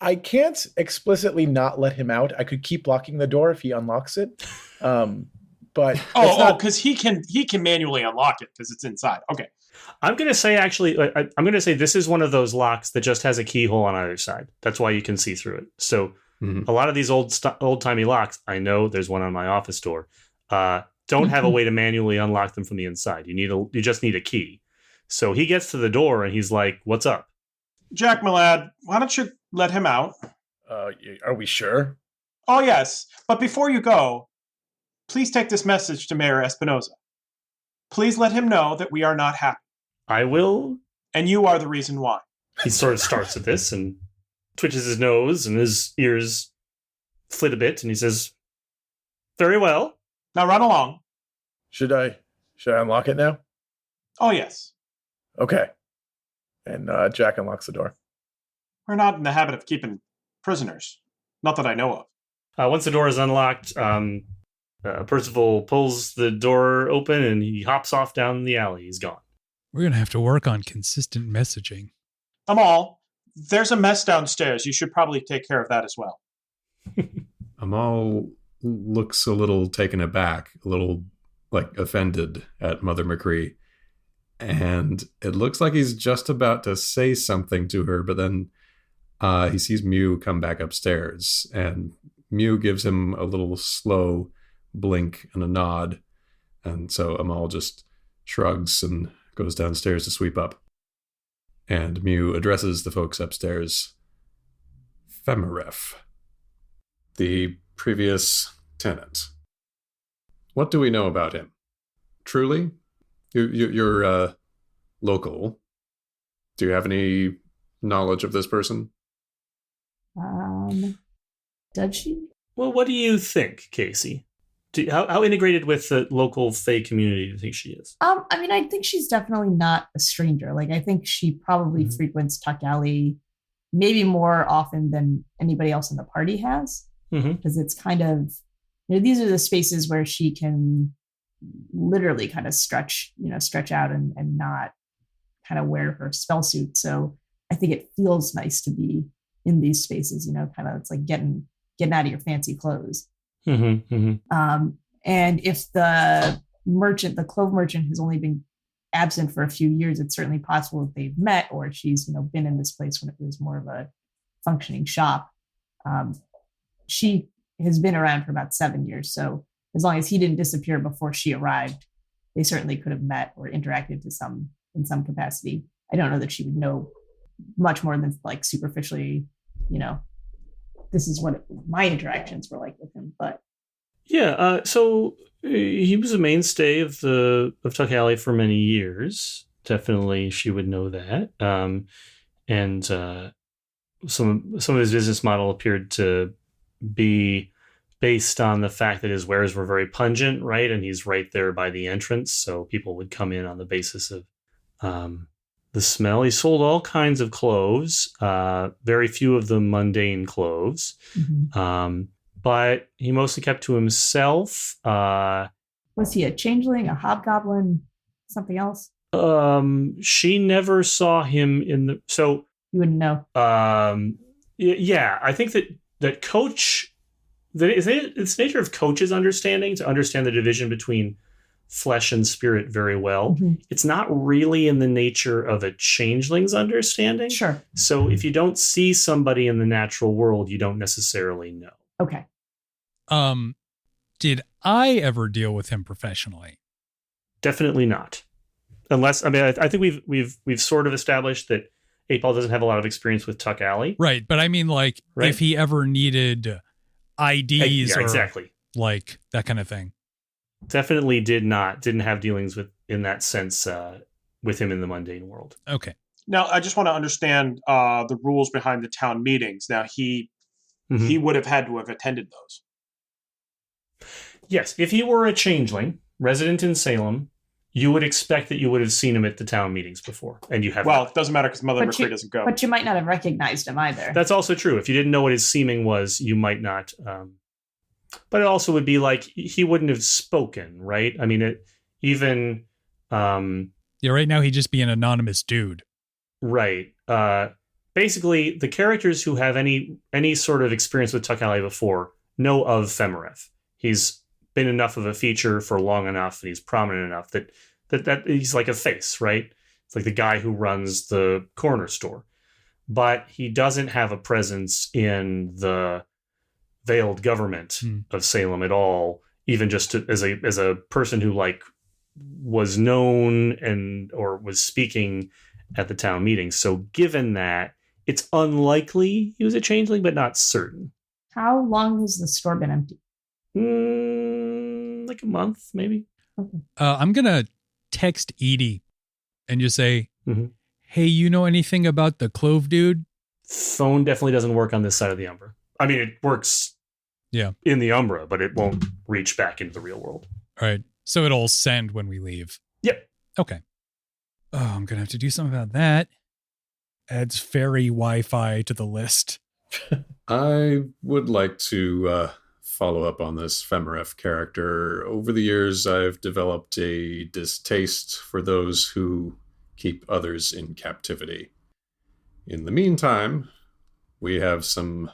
I can't explicitly not let him out. I could keep locking the door if he unlocks it. But because he can manually unlock it because it's inside. Okay. I'm going to say, actually, I'm going to say this is one of those locks that just has a keyhole on either side. That's why you can see through it. So a lot of these old-timey locks, I know there's one on my office door, don't have a way to manually unlock them from the inside. You just need a key. So he gets to the door and he's like, "What's up?" Jack, my lad, why don't you let him out? Are we sure? Oh, yes. But before you go, please take this message to Mayor Espinosa. Please let him know that we are not happy. I will And you are the reason why. He sort of starts at this and twitches his nose and his ears flit a bit, and he says, "Very well. Now run along." Should I unlock it now? Oh, yes. Okay. And Jack unlocks the door. We're not in the habit of keeping prisoners. Not that I know of. Once the door is unlocked, Percival pulls the door open and he hops off down the alley. He's gone. We're going to have to work on consistent messaging. Amal, there's a mess downstairs. You should probably take care of that as well. Amal looks a little taken aback, a little offended at Mother McCree. And it looks like he's just about to say something to her, but then he sees Mew come back upstairs, and Mew gives him a little slow blink and a nod. And so Amal just shrugs and goes downstairs to sweep up. And Mew addresses the folks upstairs. Femeref, the previous tenant. What do we know about him? Truly? You're local. Do you have any knowledge of this person? Does she? Well, what do you think, Kacey? How integrated with the local Fae community do you think she is? I think she's definitely not a stranger. I think she probably frequents Tuck Alley maybe more often than anybody else in the party has. Because it's kind of, these are the spaces where she can literally kind of stretch out and not kind of wear her spell suit. So I think it feels nice to be in these spaces, kind of, it's like getting out of your fancy clothes. And if the clove merchant has only been absent for a few years, it's certainly possible that they've met, or she's, been in this place when it was more of a functioning shop. She has been around for about 7 years. So as long as he didn't disappear before she arrived, they certainly could have met or interacted in some capacity. I don't know that she would know much more than superficially, this is what my interactions were like with him. But yeah, so he was a mainstay of Tuck Alley for many years. Definitely, she would know that. And some of his business model appeared to be based on the fact that his wares were very pungent, right? And he's right there by the entrance, so people would come in on the basis of the smell. He sold all kinds of cloves, very few of them mundane cloves, but he mostly kept to himself. Was he a changeling, a hobgoblin, something else? She never saw him so you wouldn't know. Yeah, I think that Coach, it's the nature of Coach's understanding to understand the division between flesh and spirit very well. It's not really in the nature of a changeling's understanding. Sure. So if you don't see somebody in the natural world, you don't necessarily know. Okay. Did I ever deal with him professionally? Definitely not. Unless, I think we've sort of established that 8-Ball doesn't have a lot of experience with Tuck Alley. Right, but I mean, right? If he ever needed IDs or exactly, that kind of thing. Definitely didn't have dealings in that sense with him in the mundane world. Okay. Now, I just want to understand the rules behind the town meetings. Now, he would have had to have attended those. Yes, if he were a changeling, resident in Salem, you would expect that you would have seen him at the town meetings before, and you have. Well, it doesn't matter because Mother McCree doesn't go. But you might not have recognized him either. That's also true. If you didn't know what his seeming was, you might not. But it also would be like he wouldn't have spoken, right? I mean, even. Yeah, right now he'd just be an anonymous dude. Right. Basically, the characters who have any sort of experience with Tuck Alley before know of Femeref. He's been enough of a feature for long enough, and he's prominent enough that he's like a face, right? It's like the guy who runs the corner store. But he doesn't have a presence in the veiled government of Salem at all, even just as a person who was known or was speaking at the town meeting. So given that, it's unlikely he was a changeling, but not certain. How long has the store been empty? Like a month, maybe. Okay. I'm going to text Edie and just say, Hey, you know anything about the clove dude? Phone definitely doesn't work on this side of the Umbra. I mean, it works in the Umbra, but it won't reach back into the real world. All right. So it'll send when we leave. Yep. Okay. Oh, I'm going to have to do something about that. Adds fairy Wi-Fi to the list. I would like to follow up on this Femeref character. Over the years, I've developed a distaste for those who keep others in captivity. In the meantime, we have some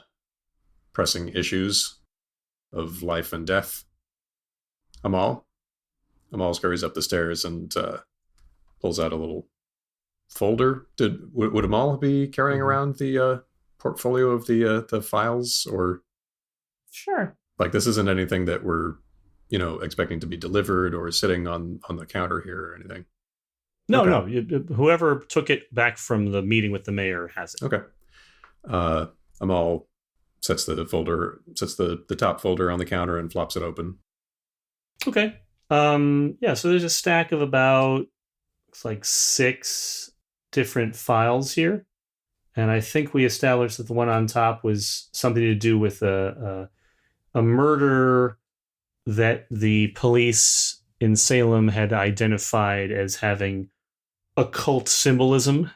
pressing issues of life and death. Amal scurries up the stairs and pulls out a little folder. Would Amal be carrying around the portfolio of the files, or Sure. like this isn't anything that we're expecting to be delivered or sitting on the counter here or anything? No, Okay. no. Whoever took it back from the meeting with the mayor has it. Okay. Amal sets the top folder on the counter and flops it open. Okay. So there's a stack of about, looks like 6 different files here. And I think we established that the one on top was something to do with a murder that the police in Salem had identified as having occult symbolism.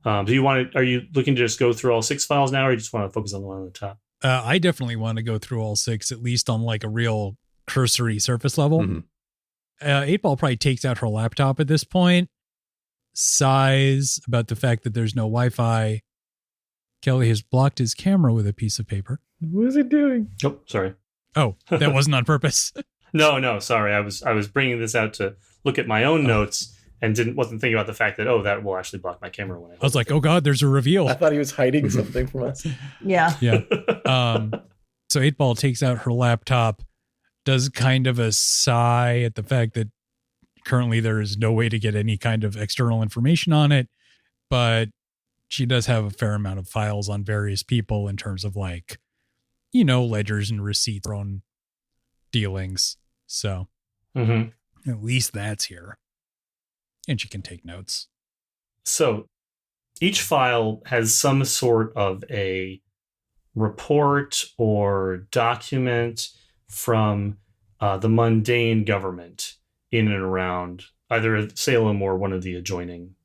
Are you looking to just go through all 6 files now, or you just want to focus on the one on the top? I definitely want to go through all 6, at least on like a real cursory surface level. Mm-hmm. 8-Ball probably takes out her laptop at this point, sighs about the fact that there's no Wi-Fi. Kelly has blocked his camera with a piece of paper. What is he doing? Oh, sorry. Oh, that wasn't on purpose. No, sorry. I was bringing this out to look at my own notes and wasn't thinking about the fact that that will actually block my camera when I was like, oh God, there's a reveal. I thought he was hiding something from us. Yeah. Yeah. So 8-Ball takes out her laptop, does kind of a sigh at the fact that currently there is no way to get any kind of external information on it, but she does have a fair amount of files on various people in terms of like, ledgers and receipts, her own dealings. So at least that's here. And she can take notes. So each file has some sort of a report or document from the mundane government in and around either Salem or one of the adjoining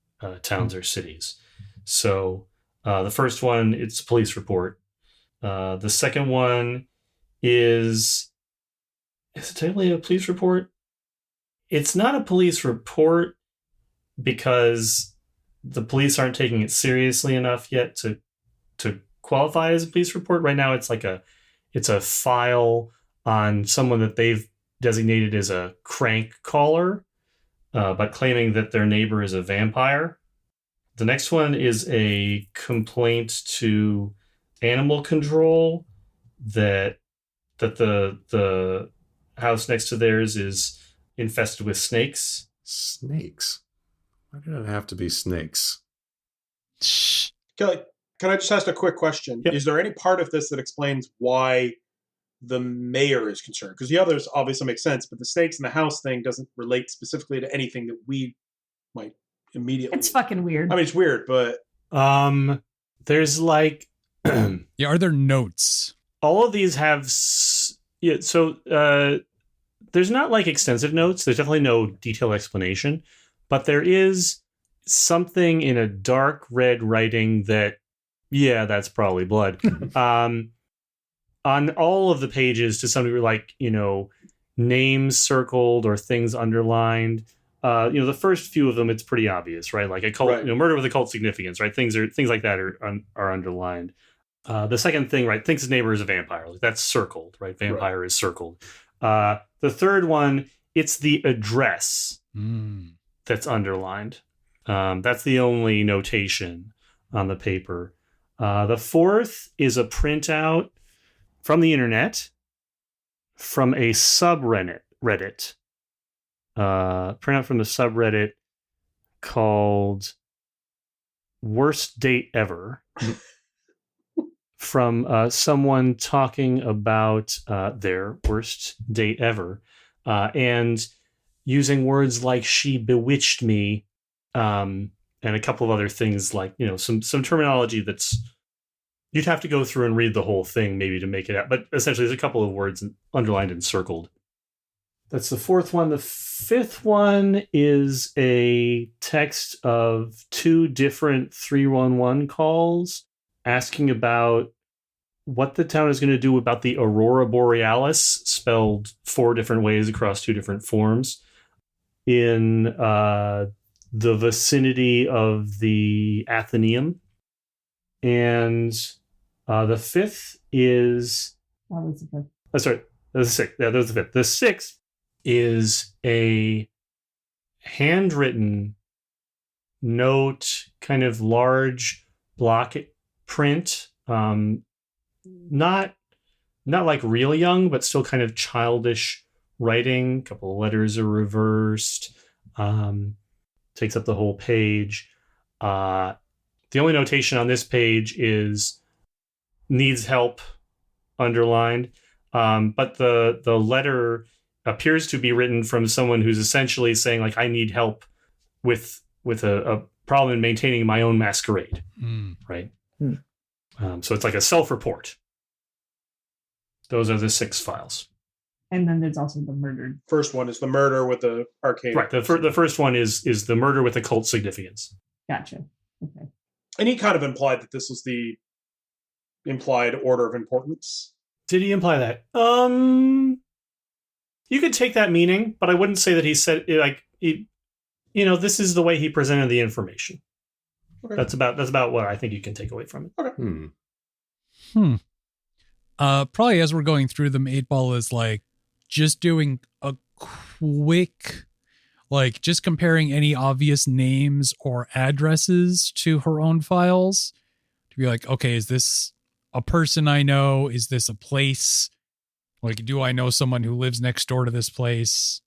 towns or cities. So the first one, it's a police report. The second one is it technically a police report? It's not a police report because the police aren't taking it seriously enough yet to qualify as a police report. Right now, it's a file on someone that they've designated as a crank caller, but claiming that their neighbor is a vampire. The next one is a complaint to animal control that the house next to theirs is infested with snakes. Snakes? Why did it have to be snakes? Kelly, can I just ask a quick question? Yep. Is there any part of this that explains why the mayor is concerned? Because the others obviously make sense, but the snakes in the house thing doesn't relate specifically to anything that we might immediately. It's fucking weird. I mean, it's weird, but there's like yeah, are there notes? All of these have there's not like extensive notes. There's definitely no detailed explanation, but there is something in a dark red writing that, that's probably blood. On all of the pages, to some degree, like, names circled or things underlined. The first few of them, it's pretty obvious, right? Like a cult, right. Murder with occult significance, right? Things like that are underlined. The second thing, right? Thinks his neighbor is a vampire. Like, that's circled, right? Vampire is circled. The third one, it's the address that's underlined. That's the only notation on the paper. The fourth is a printout from the internet from a subreddit. Printout from the subreddit called Worst Date Ever. From someone talking about their worst date ever, and using words like "she bewitched me," and a couple of other things like, some terminology that's, you'd have to go through and read the whole thing maybe to make it out. But essentially, there's a couple of words underlined and circled. That's the fourth one. The fifth one is a text of 2 different 311 calls asking about what the town is going to do about the Aurora Borealis, spelled 4 different ways across 2 different forms, in the vicinity of the Athenaeum. And the fifth is... That was the fifth. Sorry, that was the sixth. Yeah, that was the fifth. The sixth is a handwritten note, kind of large block print, not like real young, but still kind of childish writing. A couple of letters are reversed. Takes up the whole page. The only notation on this page is needs help, underlined. But the letter appears to be written from someone who's essentially saying, like, I need help with a problem in maintaining my own masquerade. Right? So it's like a self-report. Those are the 6 files. And then there's also the murdered. First one is the murder with the arcane. Right. The first one is the murder with occult significance. Gotcha. Okay. And he kind of implied that this was the implied order of importance. Did he imply that? You could take that meaning, but I wouldn't say that he said it like this is the way he presented the information. Okay. That's about what I think you can take away from it. Okay. Probably as we're going through them, 8-Ball is like just doing a quick, like just comparing any obvious names or addresses to her own files to be like, okay, is this a person I know? Is this a place? Like, do I know someone who lives next door to this place?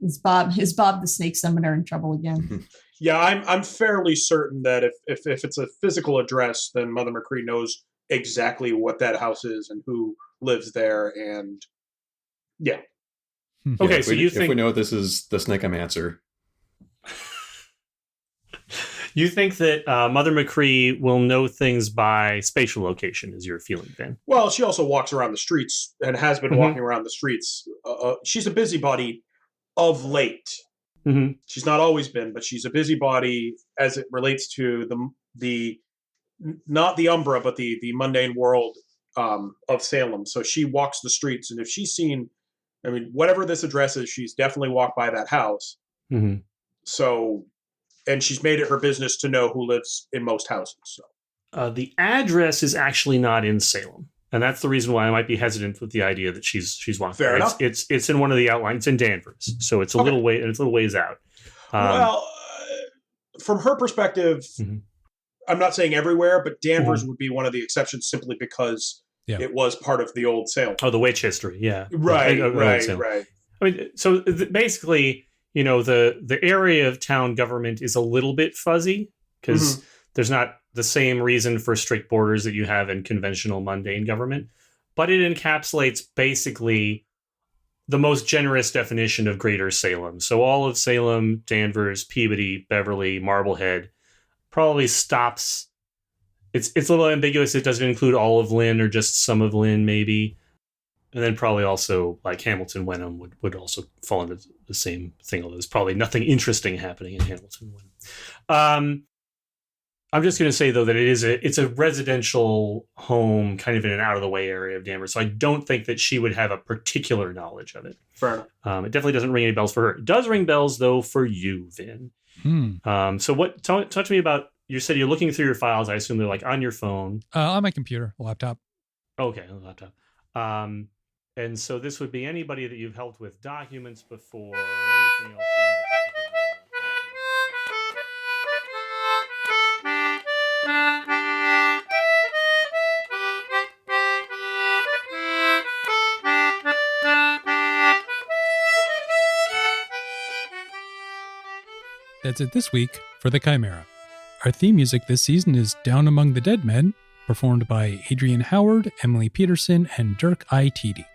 Is Bob the snake summoner in trouble again? Yeah, I'm fairly certain that if it's a physical address, then Mother McCree knows exactly what that house is and who lives there, and yeah. Okay, yeah, so you think if we know this is the Snickomancer. You think that Mother McCree will know things by spatial location, is your feeling, Ben? Well, she also walks around the streets and has been walking around the streets. She's a busybody of late. Mm-hmm. She's not always been, but she's a busybody as it relates to the not the Umbra, but the mundane world of Salem. So she walks the streets, and if she's seen, I mean, whatever this address is, she's definitely walked by that house. Mm-hmm. So, and she's made it her business to know who lives in most houses. So the address is actually not in Salem, and that's the reason why I might be hesitant with the idea that she's walking. Fair enough. It's in one of the outlines. It's in Danvers, so it's a little way. It's a little ways out. From her perspective, I'm not saying everywhere, but Danvers would be one of the exceptions simply because it was part of the old Salem. Oh, the witch history, yeah. Right. I mean, so basically, the area of town government is a little bit fuzzy because there's not the same reason for strict borders that you have in conventional mundane government, but it encapsulates basically the most generous definition of Greater Salem. So all of Salem, Danvers, Peabody, Beverly, Marblehead probably stops. It's a little ambiguous. It doesn't include all of Lynn or just some of Lynn, maybe. And then probably also like Hamilton, Wenham would also fall into the same thing, although there's probably nothing interesting happening in Hamilton, Wenham. I'm just going to say, though, that it's a residential home kind of in an out-of-the-way area of Danvers, so I don't think that she would have a particular knowledge of it. Fair enough. It definitely doesn't ring any bells for her. It does ring bells, though, for you, Vin. So talk to me about, you said you're looking through your files. I assume they're like on your phone. On my computer, laptop. Okay, on the laptop. And so this would be anybody that you've helped with documents before, or anything else. That's it this week for The Chimera. Our theme music this season is Down Among the Dead Men, performed by Adrienne Howard, Emily Peterson, and Dirk I. Tiede.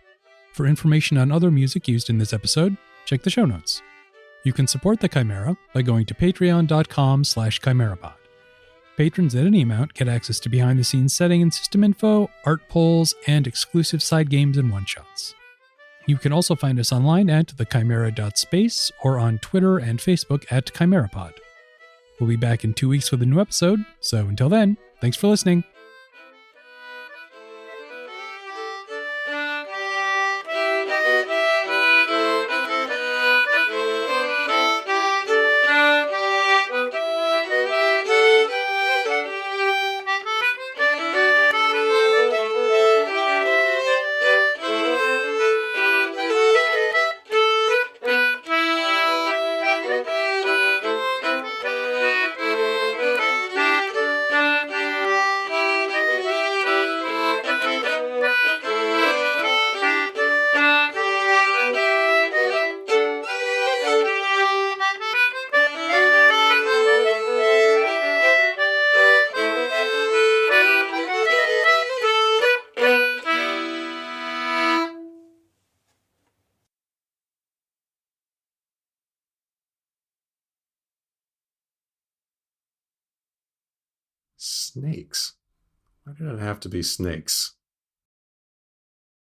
For information on other music used in this episode, check the show notes. You can support the Chimera by going to patreon.com/chimerapod. Patrons at any amount get access to behind-the-scenes setting and system info, art polls, and exclusive side games and one-shots. You can also find us online at thechimera.space or on Twitter and Facebook at ChimeraPod. We'll be back in 2 weeks with a new episode, so until then, thanks for listening. Snakes? Why did it have to be snakes?